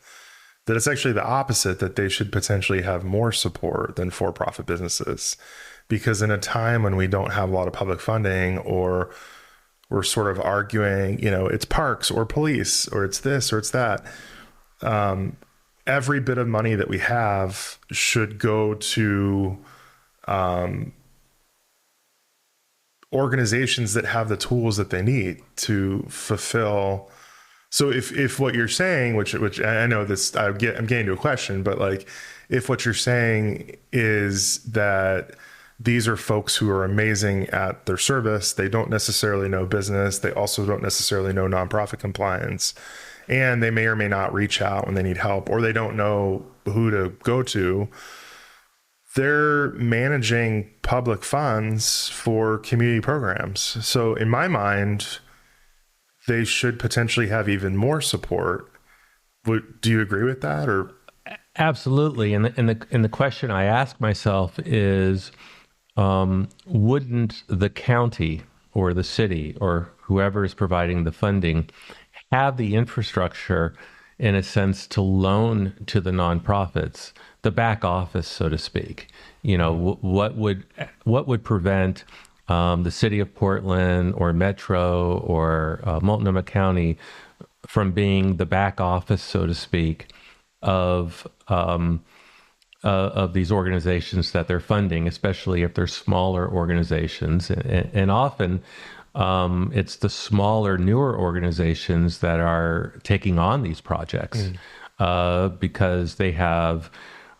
that it's actually the opposite, that they should potentially have more support than for-profit businesses? Because in a time when we don't have a lot of public funding, or we're sort of arguing, it's parks or police, or it's this or it's that, every bit of money that we have should go to organizations that have the tools that they need to fulfill. So if what you're saying, which I know this, I'm getting to a question, but like, if what you're saying is that these are folks who are amazing at their service, they don't necessarily know business, they also don't necessarily know nonprofit compliance, and they may or may not reach out when they need help, or they don't know who to go to, they're managing public funds for community programs. So in my mind, they should potentially have even more support. Do you agree with that? Or
absolutely. And the question I ask myself is, wouldn't the county or the city or whoever is providing the funding have the infrastructure, in a sense, to loan to the nonprofits, the back office, so to speak? What would prevent the city of Portland or Metro or Multnomah County from being the back office, so to speak, of these organizations that they're funding, especially if they're smaller organizations? And often it's the smaller, newer organizations that are taking on these projects because they have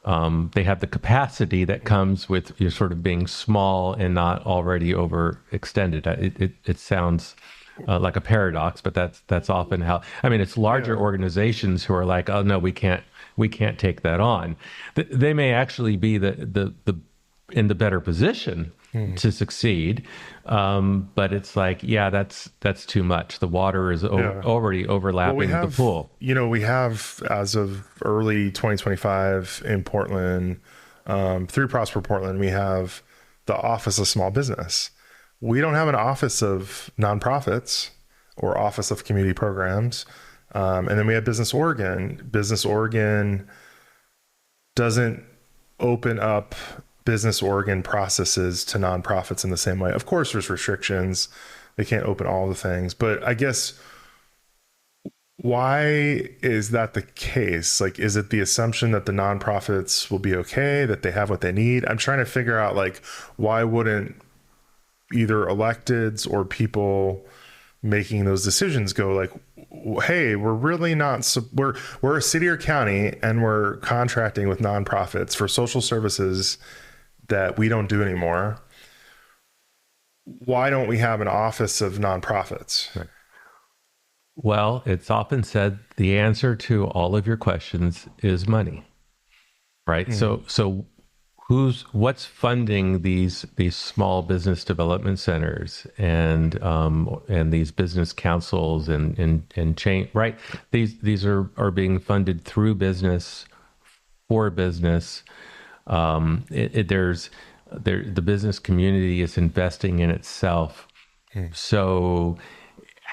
the capacity that comes with you sort of being small and not already overextended. It sounds like a paradox, but that's often how. I mean, it's larger organizations who are like, oh no, we can't take that on. They may actually be the in the better position to succeed, but it's like, that's too much. The water is already overlapping the pool.
We have, as of early 2025 in Portland, through Prosper Portland, we have the Office of Small Business. We don't have an Office of Nonprofits or Office of Community Programs. And then we have Business Oregon. Business Oregon doesn't open up Business Oregon processes to nonprofits in the same way. Of course, there's restrictions. They can't open all the things. But I guess, why is that the case? Like, is it the assumption that the nonprofits will be okay, that they have what they need? I'm trying to figure out, like, why wouldn't either electeds or people making those decisions go like, hey, we're really not, we're a city or county and we're contracting with nonprofits for social services that we don't do anymore. Why don't we have an Office of Nonprofits?
Right. Well, it's often said the answer to all of your questions is money, right? Mm-hmm. So what's funding these small business development centers and these business councils and chain, right? These are being funded through business, for business. The business community is investing in itself. So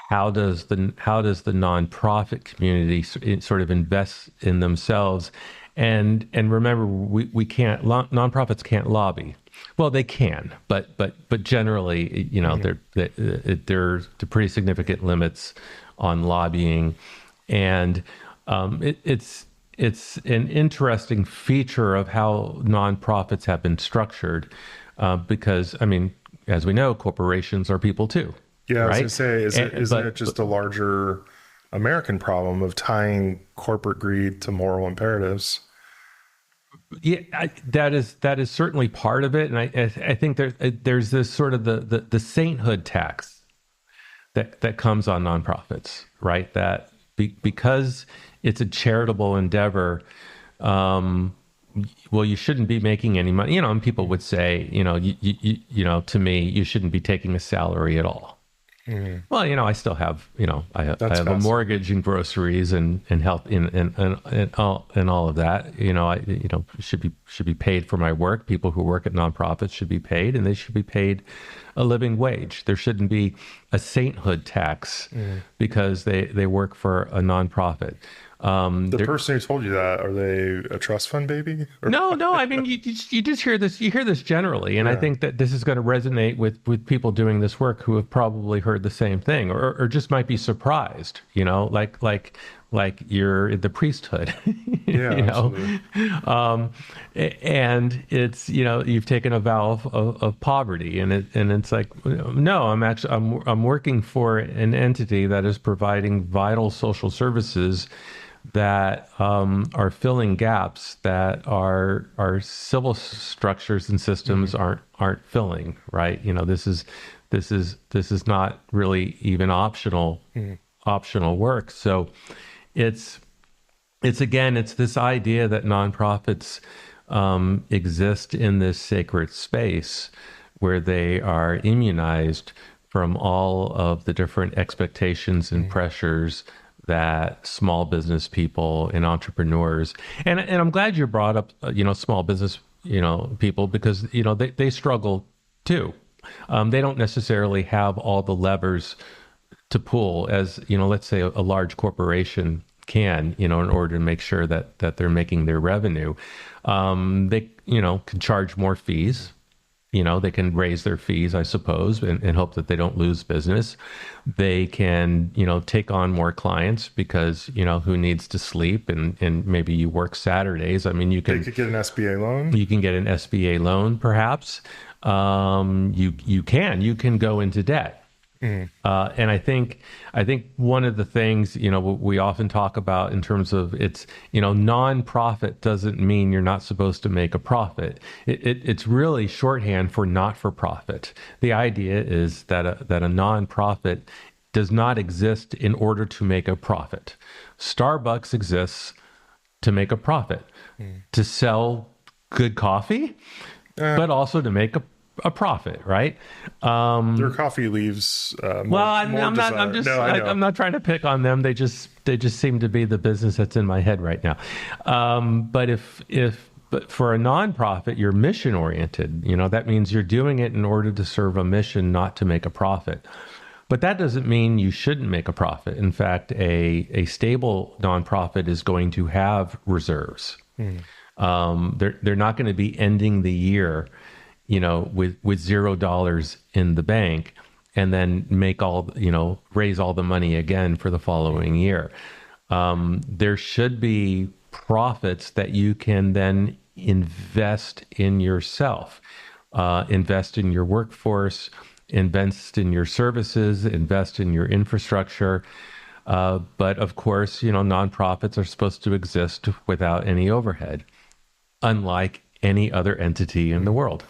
how does the nonprofit community sort of invest in themselves? And remember, we can't, nonprofits can't lobby. Well, they can, but generally, you know, there's pretty significant limits on lobbying, and it's an interesting feature of how nonprofits have been structured, because I mean, as we know, corporations are people too.
Yeah,
right?
I was going to say, isn't it just a larger American problem of tying corporate greed to moral imperatives?
Yeah, that is certainly part of it, and I think there's this sort of the sainthood tax that comes on nonprofits, right? That because it's a charitable endeavor, well, you shouldn't be making any money, you know. And people would say, you know, you know, to me, you shouldn't be taking a salary at all. Well, you know, I still have, you know, I have a mortgage and groceries and health and all of that. You know, should be paid for my work. People who work at nonprofits should be paid, and they should be paid a living wage. There shouldn't be a sainthood tax because they work for a nonprofit.
The person who told you that, are they a trust fund baby?
No. I mean, you just hear this. You hear this generally, and I think that this is going to resonate with people doing this work who have probably heard the same thing, or just might be surprised. You know, like you're in the priesthood.
Yeah,
you know, and it's, you know, you've taken a vow of poverty, and it's like, no, I'm working for an entity that is providing vital social services that are filling gaps that our civil structures and systems aren't filling, right? You know, this is not really even optional work. So it's this idea that nonprofits exist in this sacred space where they are immunized from all of the different expectations and pressures that small business people and entrepreneurs, and I'm glad you brought up, you know, small business, you know, people, because, you know, they struggle too. They don't necessarily have all the levers to pull as, you know, let's say a large corporation can, you know, in order to make sure that they're making their revenue. They, you know, can charge more fees. You know, they can raise their fees, I suppose, and hope that they don't lose business. They can, you know, take on more clients because, you know, who needs to sleep, and maybe you work Saturdays. I mean, they could
get an SBA loan.
You can get an SBA loan, perhaps. You can go into debt. And I think one of the things, you know, we often talk about in terms of it's, you know, non-profit doesn't mean you're not supposed to make a profit. It's really shorthand for not-for-profit. The idea is that a non-profit does not exist in order to make a profit. Starbucks exists to make a profit, to sell good coffee, but also to make a profit, right?
Their coffee leaves. I'm
not trying to pick on them. They just seem to be the business that's in my head right now. But for a nonprofit, you're mission oriented. You know, that means you're doing it in order to serve a mission, not to make a profit. But that doesn't mean you shouldn't make a profit. In fact, a stable nonprofit is going to have reserves. They're not going to be ending the year, you know, with $0 in the bank, and then raise all the money again for the following year. There should be profits that you can then invest in yourself, invest in your workforce, invest in your services, invest in your infrastructure. But of course, you know, nonprofits are supposed to exist without any overhead, unlike any other entity in the world.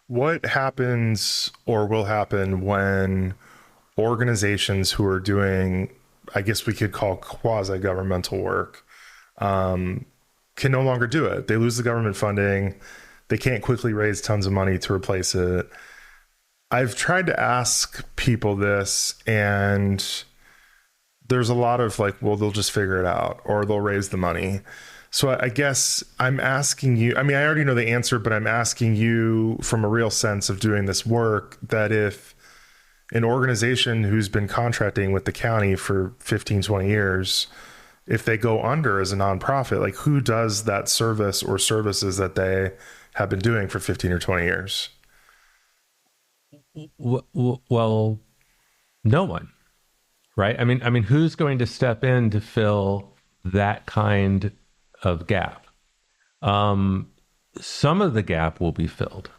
What happens or will happen when organizations who are doing, I guess we could call quasi-governmental work, can no longer do it? They lose the government funding. They can't quickly raise tons of money to replace it. I've tried to ask people this, and there's a lot of like, well, they'll just figure it out, or they'll raise the money. So I guess I'm asking you, I mean, I already know the answer, but I'm asking you from a real sense of doing this work, that if an organization who's been contracting with the county for 15, 20 years, if they go under as a nonprofit, like who does that service or services that they have been doing for 15 or 20 years?
Well, no one, right? I mean, who's going to step in to fill that kind of gap? Some of the gap will be filled.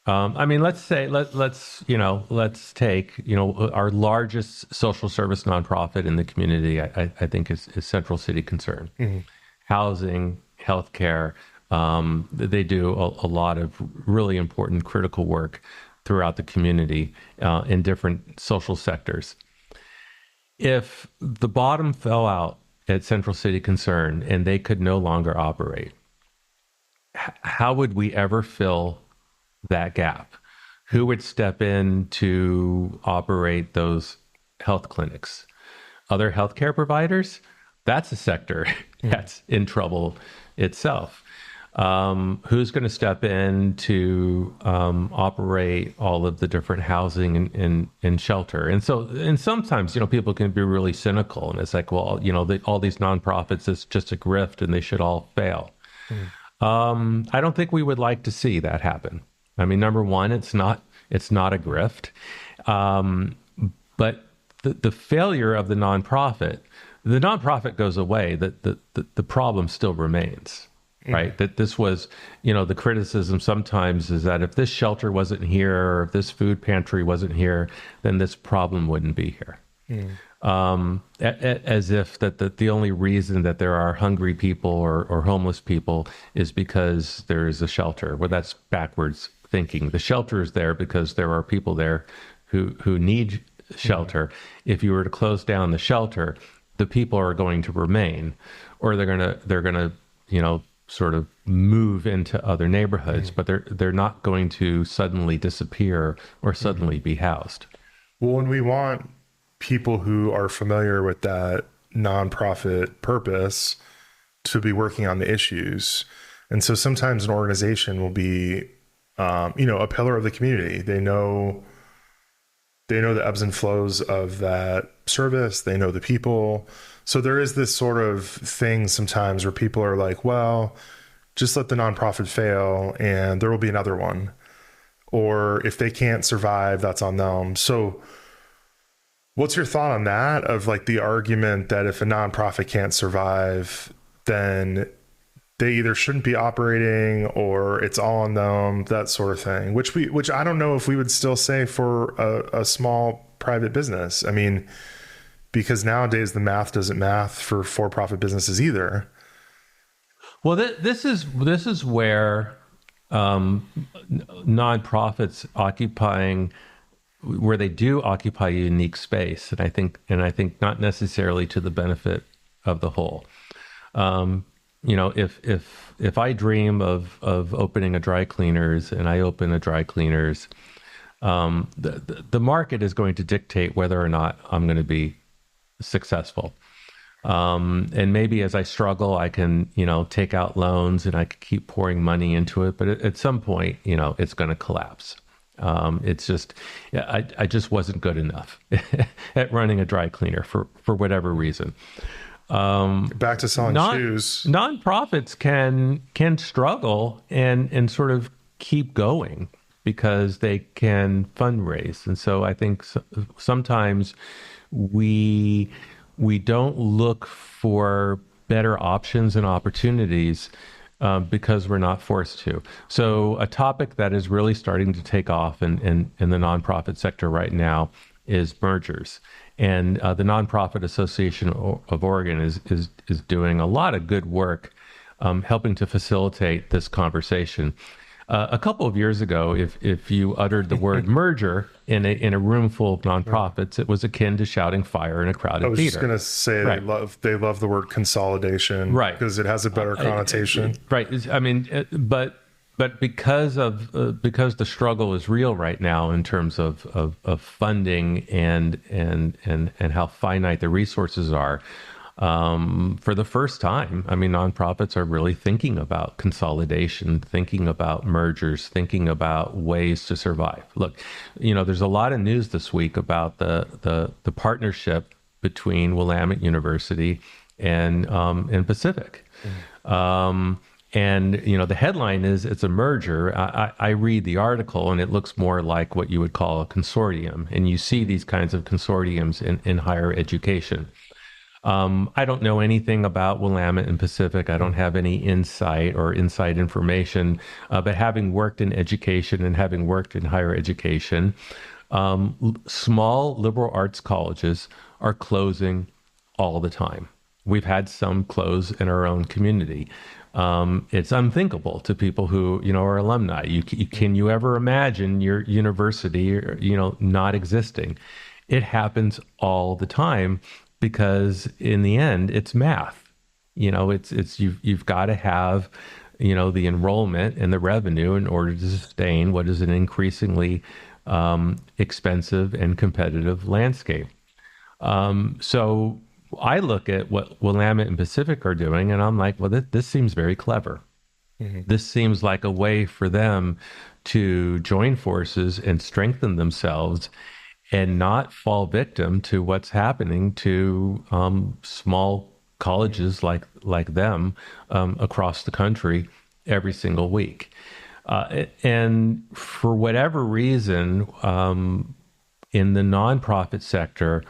I mean, let's say let's take our largest social service nonprofit in the community. I think is Central City Concern, housing, healthcare. They do a lot of really important, critical work throughout the community in different social sectors. If the bottom fell out at Central City Concern and they could no longer operate, how would we ever fill that gap? Who would step in to operate those health clinics? Other healthcare providers? That's a sector that's in trouble itself. Who's going to step in to operate all of the different housing and shelter? And sometimes, people can be really cynical, and it's like, well, all these nonprofits, it's just a grift and they should all fail. I don't think we would like to see that happen. I mean, number one, it's not a grift, but the failure of the nonprofit goes away. The problem still remains, right? That this was, the criticism sometimes is that if this shelter wasn't here, or if this food pantry wasn't here, then this problem wouldn't be here. As if that the only reason that there are hungry people or homeless people is because there is a shelter. Well, that's backwards thinking. The shelter is there because there are people there who need shelter. If you were to close down the shelter, the people are going to remain, or they're gonna sort of move into other neighborhoods, but they're not going to suddenly disappear or suddenly be housed.
Well, when we want people who are familiar with that nonprofit purpose to be working on the issues. And so sometimes an organization will be, a pillar of the community. They know the ebbs and flows of that service. They know the people. So there is this sort of thing sometimes where people are like, well, just let the nonprofit fail and there will be another one. Or if they can't survive, that's on them. So what's your thought on that, of like the argument that if a nonprofit can't survive, then they either shouldn't be operating or it's all on them, that sort of thing, which I don't know if we would still say for a small private business. I mean, because nowadays the math doesn't math for for-profit businesses either.
Well, this is where nonprofits where they do occupy a unique space, and I think not necessarily to the benefit of the whole. If I dream of opening a dry cleaners and I open a dry cleaners, the market is going to dictate whether or not I'm going to be successful. And maybe as I struggle, I can, take out loans and I can keep pouring money into it. But at some point, it's going to collapse. It's just, I just wasn't good enough at running a dry cleaner for whatever reason.
Back to selling shoes.
Nonprofits can struggle and sort of keep going because they can fundraise. And so I think sometimes we don't look for better options and opportunities because we're not forced to. So a topic that is really starting to take off in the nonprofit sector right now is mergers. And the Nonprofit Association of Oregon is doing a lot of good work helping to facilitate this conversation. A couple of years ago, if you uttered the word merger in a room full of nonprofits, it was akin to shouting fire in a crowded theater.
I was just going to say
right.
they love the word consolidation,
right?
Because it has a better connotation,
right? I mean, but because the struggle is real right now in terms of funding and how finite the resources are. For the first time, I mean, nonprofits are really thinking about consolidation, thinking about mergers, thinking about ways to survive. Look, there's a lot of news this week about the partnership between Willamette University and Pacific. And the headline is it's a merger. I read the article and it looks more like what you would call a consortium, and you see these kinds of consortiums in higher education. I don't know anything about Willamette and Pacific. I don't have any insight or inside information. But having worked in education and having worked in higher education, small liberal arts colleges are closing all the time. We've had some close in our own community. It's unthinkable to people who, are alumni. Can you ever imagine your university, not existing? It happens all the time because in the end, it's math. You've got to have, the enrollment and the revenue in order to sustain what is an increasingly expensive and competitive landscape. So I look at what Willamette and Pacific are doing, and I'm like, well, this seems very clever. This seems like a way for them to join forces and strengthen themselves and not fall victim to what's happening to small colleges like them across the country every single week. And for whatever reason, in the nonprofit sector,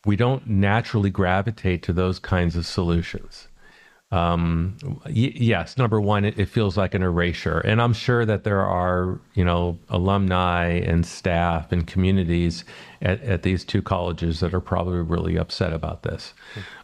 we don't naturally gravitate to those kinds of solutions. Yes, number one, it feels like an erasure. And I'm sure that there are, alumni and staff and communities at these two colleges that are probably really upset about this.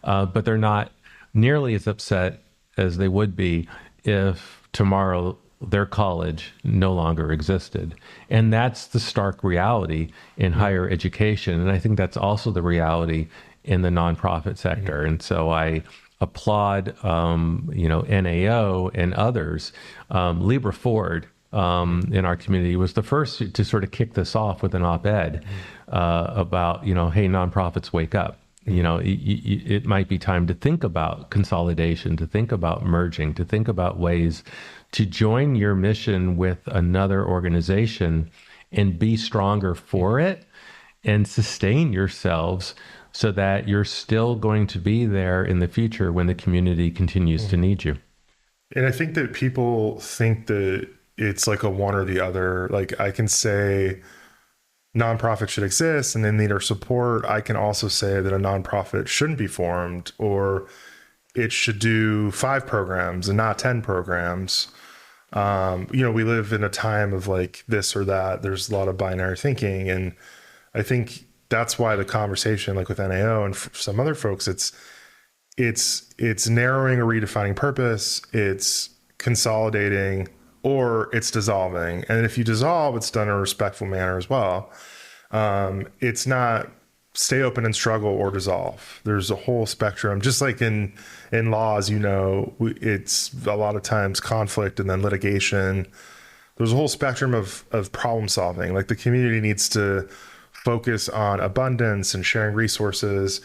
But they're not nearly as upset as they would be if tomorrow their college no longer existed. And that's the stark reality in higher education. And I think that's also the reality in the nonprofit sector. And so I applaud, NAO and others. Libra Ford in our community was the first to sort of kick this off with an op-ed about, hey, nonprofits, wake up. It might be time to think about consolidation, to think about merging, to think about ways to join your mission with another organization and be stronger for it and sustain yourselves so that you're still going to be there in the future when the community continues to need you.
And I think that people think that it's like a one or the other. Like I can say nonprofit should exist and they need our support. I can also say that a nonprofit shouldn't be formed, or it should do 5 programs and not 10 programs. We live in a time of like this or that. There's a lot of binary thinking. And I think that's why the conversation, like with NAO and some other folks, it's narrowing or redefining purpose. It's consolidating, or it's dissolving. And if you dissolve, it's done in a respectful manner as well. It's not stay open and struggle or dissolve. There's a whole spectrum, just like in laws, it's a lot of times conflict and then litigation. There's a whole spectrum of problem solving. Like the community needs to focus on abundance and sharing resources.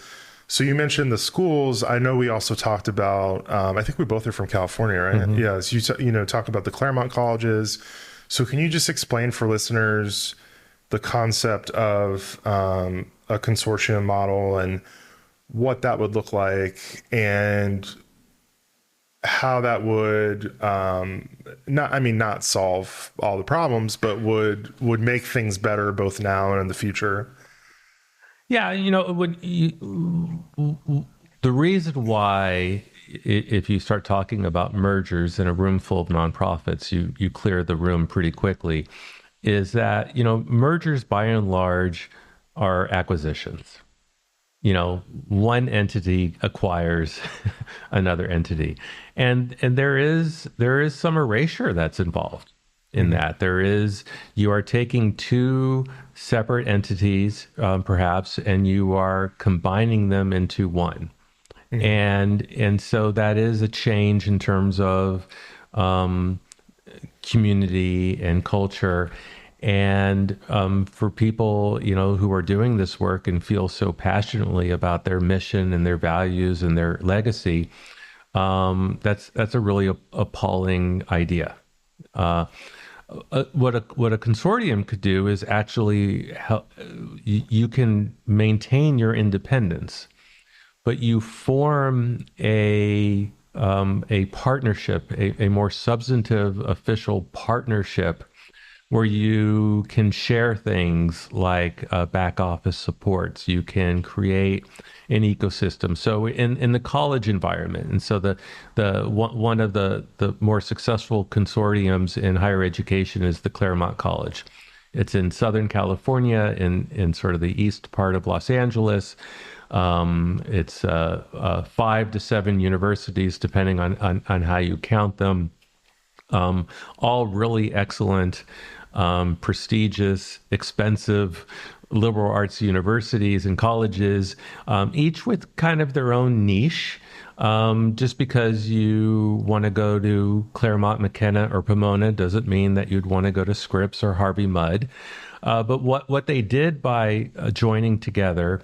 So you mentioned the schools. I know we also talked about, I think we both are from California, right? Mm-hmm. Yes. You talked about the Claremont colleges. So can you just explain for listeners the concept of a consortium model and what that would look like, and how that would not solve all the problems, but would make things better both now and in the future?
Yeah, the reason why, if you start talking about mergers in a room full of nonprofits, you clear the room pretty quickly, is that, mergers by and large are acquisitions. One entity acquires another entity, and there is some erasure that's involved in that. You are taking 2 separate entities, perhaps, and you are combining them into one. And so that is a change in terms of community and culture. And for people, who are doing this work and feel so passionately about their mission and their values and their legacy, that's a really appalling idea. What a consortium could do is actually help. You can maintain your independence, but you form a partnership, a more substantive official partnership where you can share things like back office supports. You can create an ecosystem. So in the college environment, and so one of the more successful consortiums in higher education is the Claremont College. It's in Southern California, in sort of the east part of Los Angeles. It's 5 to 7 universities, depending on how you count them. All really excellent, prestigious, expensive liberal arts universities and colleges, each with kind of their own niche. Just because you want to go to Claremont, McKenna, or Pomona doesn't mean that you'd want to go to Scripps or Harvey Mudd. But what they did by joining together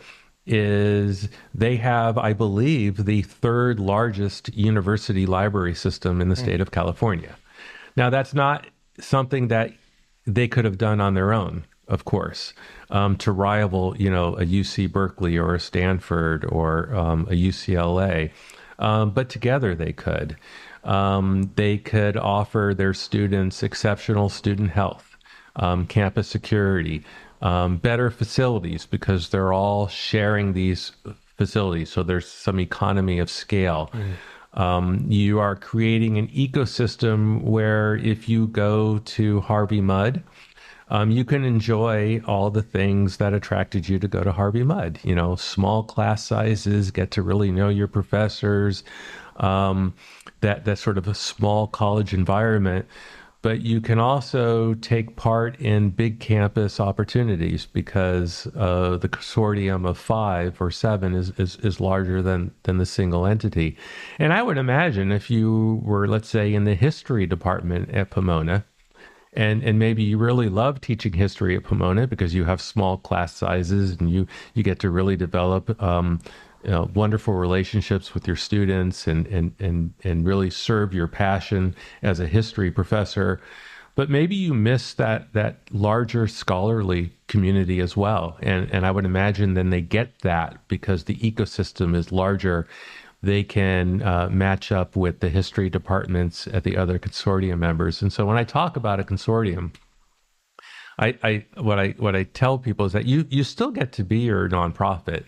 is they have, I believe, the third largest university library system in the state of California. Now, that's not something that they could have done on their own, of course, to rival, a UC Berkeley or a Stanford or a UCLA. But together they could. They could offer their students exceptional student health, campus security, better facilities because they're all sharing these facilities. So there's some economy of scale. You are creating an ecosystem where if you go to Harvey Mudd, you can enjoy all the things that attracted you to go to Harvey Mudd. Small class sizes, get to really know your professors, that sort of a small college environment. But you can also take part in big campus opportunities because the consortium of 5 or 7 is larger than the single entity. And I would imagine if you were, let's say, in the history department at Pomona, and maybe you really love teaching history at Pomona because you have small class sizes and you get to really develop wonderful relationships with your students and really serve your passion as a history professor. But maybe you miss that larger scholarly community as well. And I would imagine then they get that because the ecosystem is larger. They can match up with the history departments at the other consortium members. And so when I talk about a consortium, what I tell people is that you still get to be your nonprofit.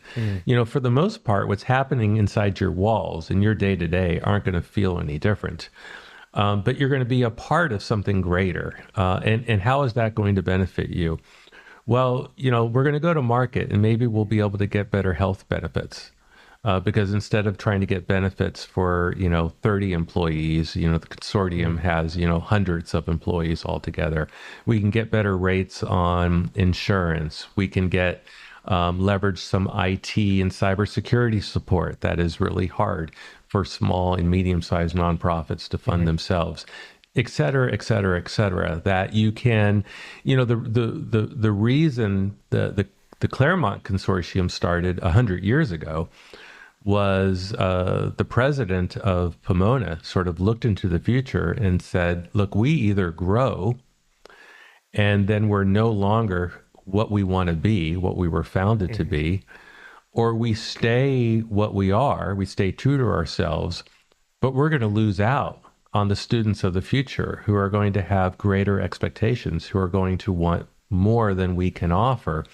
For the most part, what's happening inside your walls in your day to day aren't going to feel any different. But you're going to be a part of something greater. And how is that going to benefit you? Well, we're going to go to market and maybe we'll be able to get better health benefits. Because instead of trying to get benefits for, 30 employees, the consortium has, hundreds of employees altogether. We can get better rates on insurance. We can get leverage some IT and cybersecurity support that is really hard for small and medium-sized nonprofits to fund themselves, et cetera, et cetera, et cetera. That you can, the reason the Claremont Consortium started 100 years ago was the president of Pomona sort of looked into the future and said, look, we either grow and then we're no longer what we want to be, what we were founded to be, or we stay what we are, we stay true to ourselves, but we're going to lose out on the students of the future who are going to have greater expectations, who are going to want more than we can offer.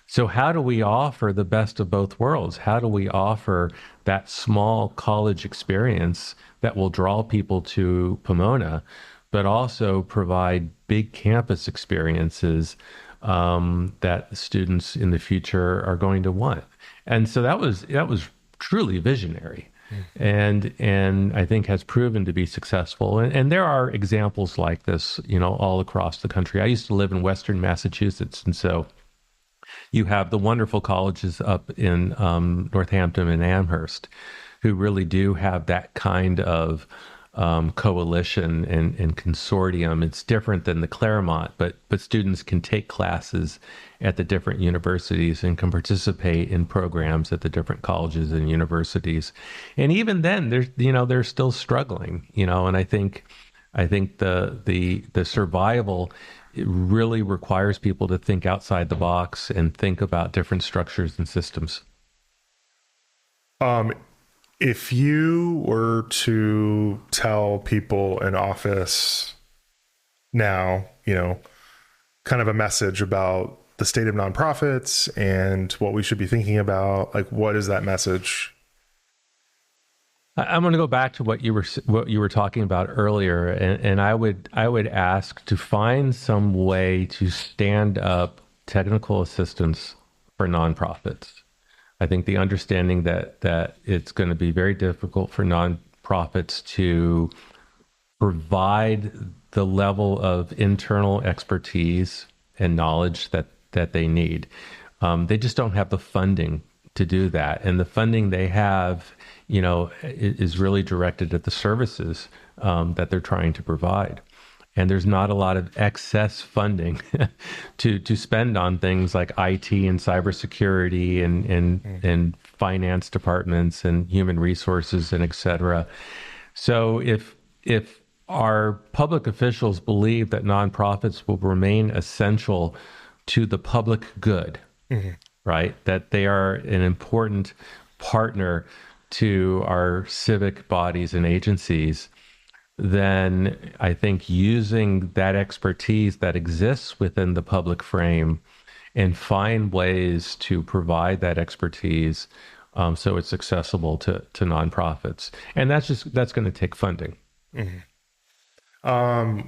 So how do we offer the best of both worlds? How do we offer that small college experience that will draw people to Pomona, but also provide big campus experiences that students in the future are going to want? And so that was truly visionary, and I think has proven to be successful. And there are examples like this, all across the country. I used to live in Western Massachusetts, and so you have the wonderful colleges up in Northampton and Amherst who really do have that kind of coalition and consortium. It's different than the Claremont, but students can take classes at the different universities and can participate in programs at the different colleges and universities. And even then, they're still struggling, and I think the survival, it really requires people to think outside the box and think about different structures and systems.
If you were to tell people in office now, kind of a message about the state of nonprofits and what we should be thinking about, like, what is that message?
I'm going to go back to what you were talking about earlier, and I would ask to find some way to stand up technical assistance for nonprofits. I think the understanding that it's going to be very difficult for nonprofits to provide the level of internal expertise and knowledge that they need. They just don't have the funding to do that, and the funding they have, is really directed at the services that they're trying to provide. And there's not a lot of excess funding to spend on things like IT and cybersecurity and finance departments and human resources and et cetera. So if our public officials believe that nonprofits will remain essential to the public good, right? That they are an important partner to our civic bodies and agencies, then I think using that expertise that exists within the public frame and find ways to provide that expertise so it's accessible to nonprofits. And that's going to take funding.
Well,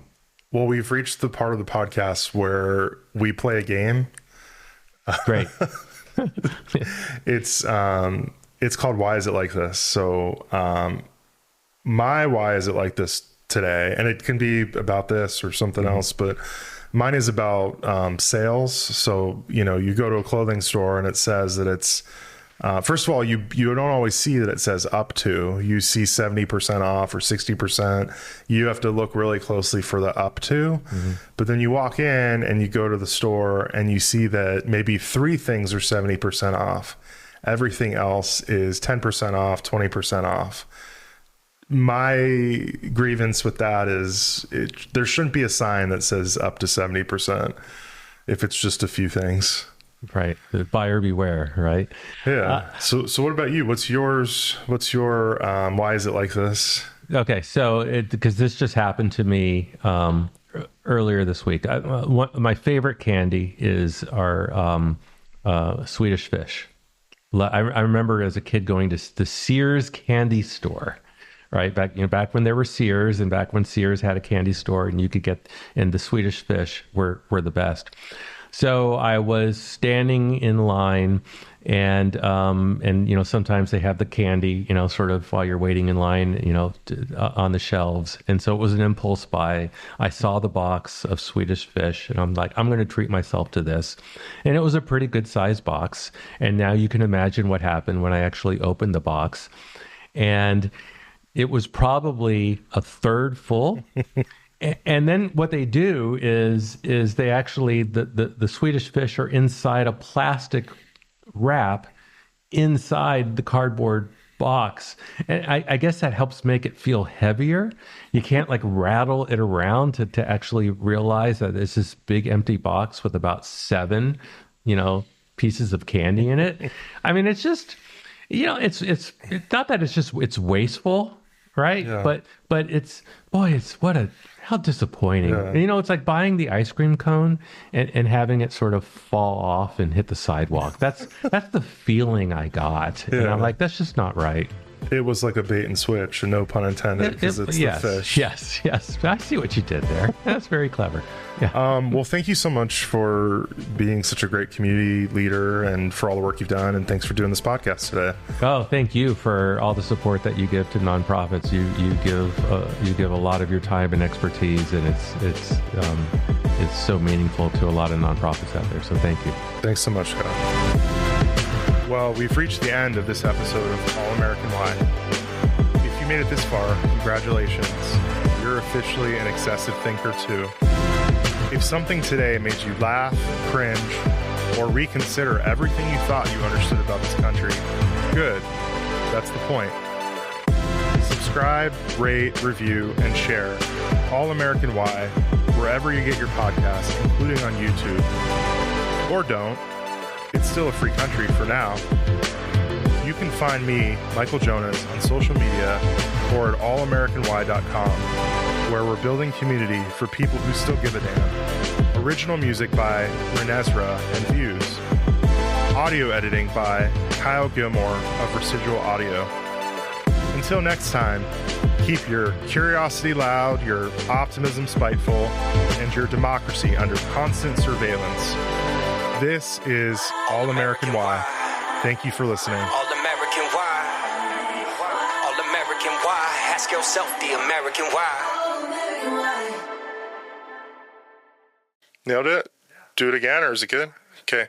we've reached the part of the podcast where we play a game.
Great.
It's called Why Is It Like This? So my why is it like this today, and it can be about this or something else, but mine is about sales. So, you go to a clothing store and it says that it's, first of all, you don't always see that it says up to. You see 70% off or 60%. You have to look really closely for the up to. But then you walk in and you go to the store and you see that maybe 3 things are 70% off. Everything else is 10% off, 20% off. My grievance with that is there shouldn't be a sign that says up to 70% if it's just a few things.
Right. The buyer beware, right?
Yeah. So what about you? What's yours? What's your, why is it like this?
Okay. So because this just happened to me earlier this week. My favorite candy is our Swedish fish. I remember as a kid going to the Sears candy store, right? Back when there were Sears and back when Sears had a candy store and you could get, and the Swedish fish were the best. So I was standing in line and sometimes they have the candy, sort of while you're waiting in line, on the shelves. And so it was an impulse buy. I saw the box of Swedish fish and I'm like, I'm going to treat myself to this. And it was a pretty good size box. And now you can imagine what happened when I actually opened the box. And it was probably a third full. And then what they do is they actually, the Swedish fish are inside a plastic wrap inside the cardboard box. And I guess that helps make it feel heavier. You can't like rattle it around to actually realize that it's this big empty box with about 7, pieces of candy in it. I mean, it's just, it's not that it's wasteful, right? Yeah. But it's how disappointing. Yeah. It's like buying the ice cream cone and having it sort of fall off and hit the sidewalk. That's the feeling I got. Yeah. And I'm like, that's just not right.
It was like a bait and switch, no pun intended, because it's the fish.
Yes. I see what you did there. That's very clever. Yeah.
Well, thank you so much for being such a great community leader and for all the work you've done. And thanks for doing this podcast today.
Oh, thank you for all the support that you give to nonprofits. You give a lot of your time and expertise, and it's so meaningful to a lot of nonprofits out there. So thank you.
Thanks so much, Scott. Well, we've reached the end of this episode of All American Why. If you made it this far, congratulations. You're officially an excessive thinker too. If something today made you laugh, cringe, or reconsider everything you thought you understood about this country, good. That's the point. Subscribe, rate, review, and share All American Why wherever you get your podcasts, including on YouTube. Or don't. It's still a free country for now. you can find me, Michael Jonas, on social media or at allamericanwhy.com, where we're building community for people who still give a damn. Original music by Renezra and Views. Audio editing by Kyle Gilmer of Residual Audio. Until next time, keep your curiosity loud, your optimism spiteful, and your democracy under constant surveillance. This is All American Why. Thank you for listening.
All American why? All American why? Ask yourself the American why.
Nailed it? Do it again, or is it good? Okay.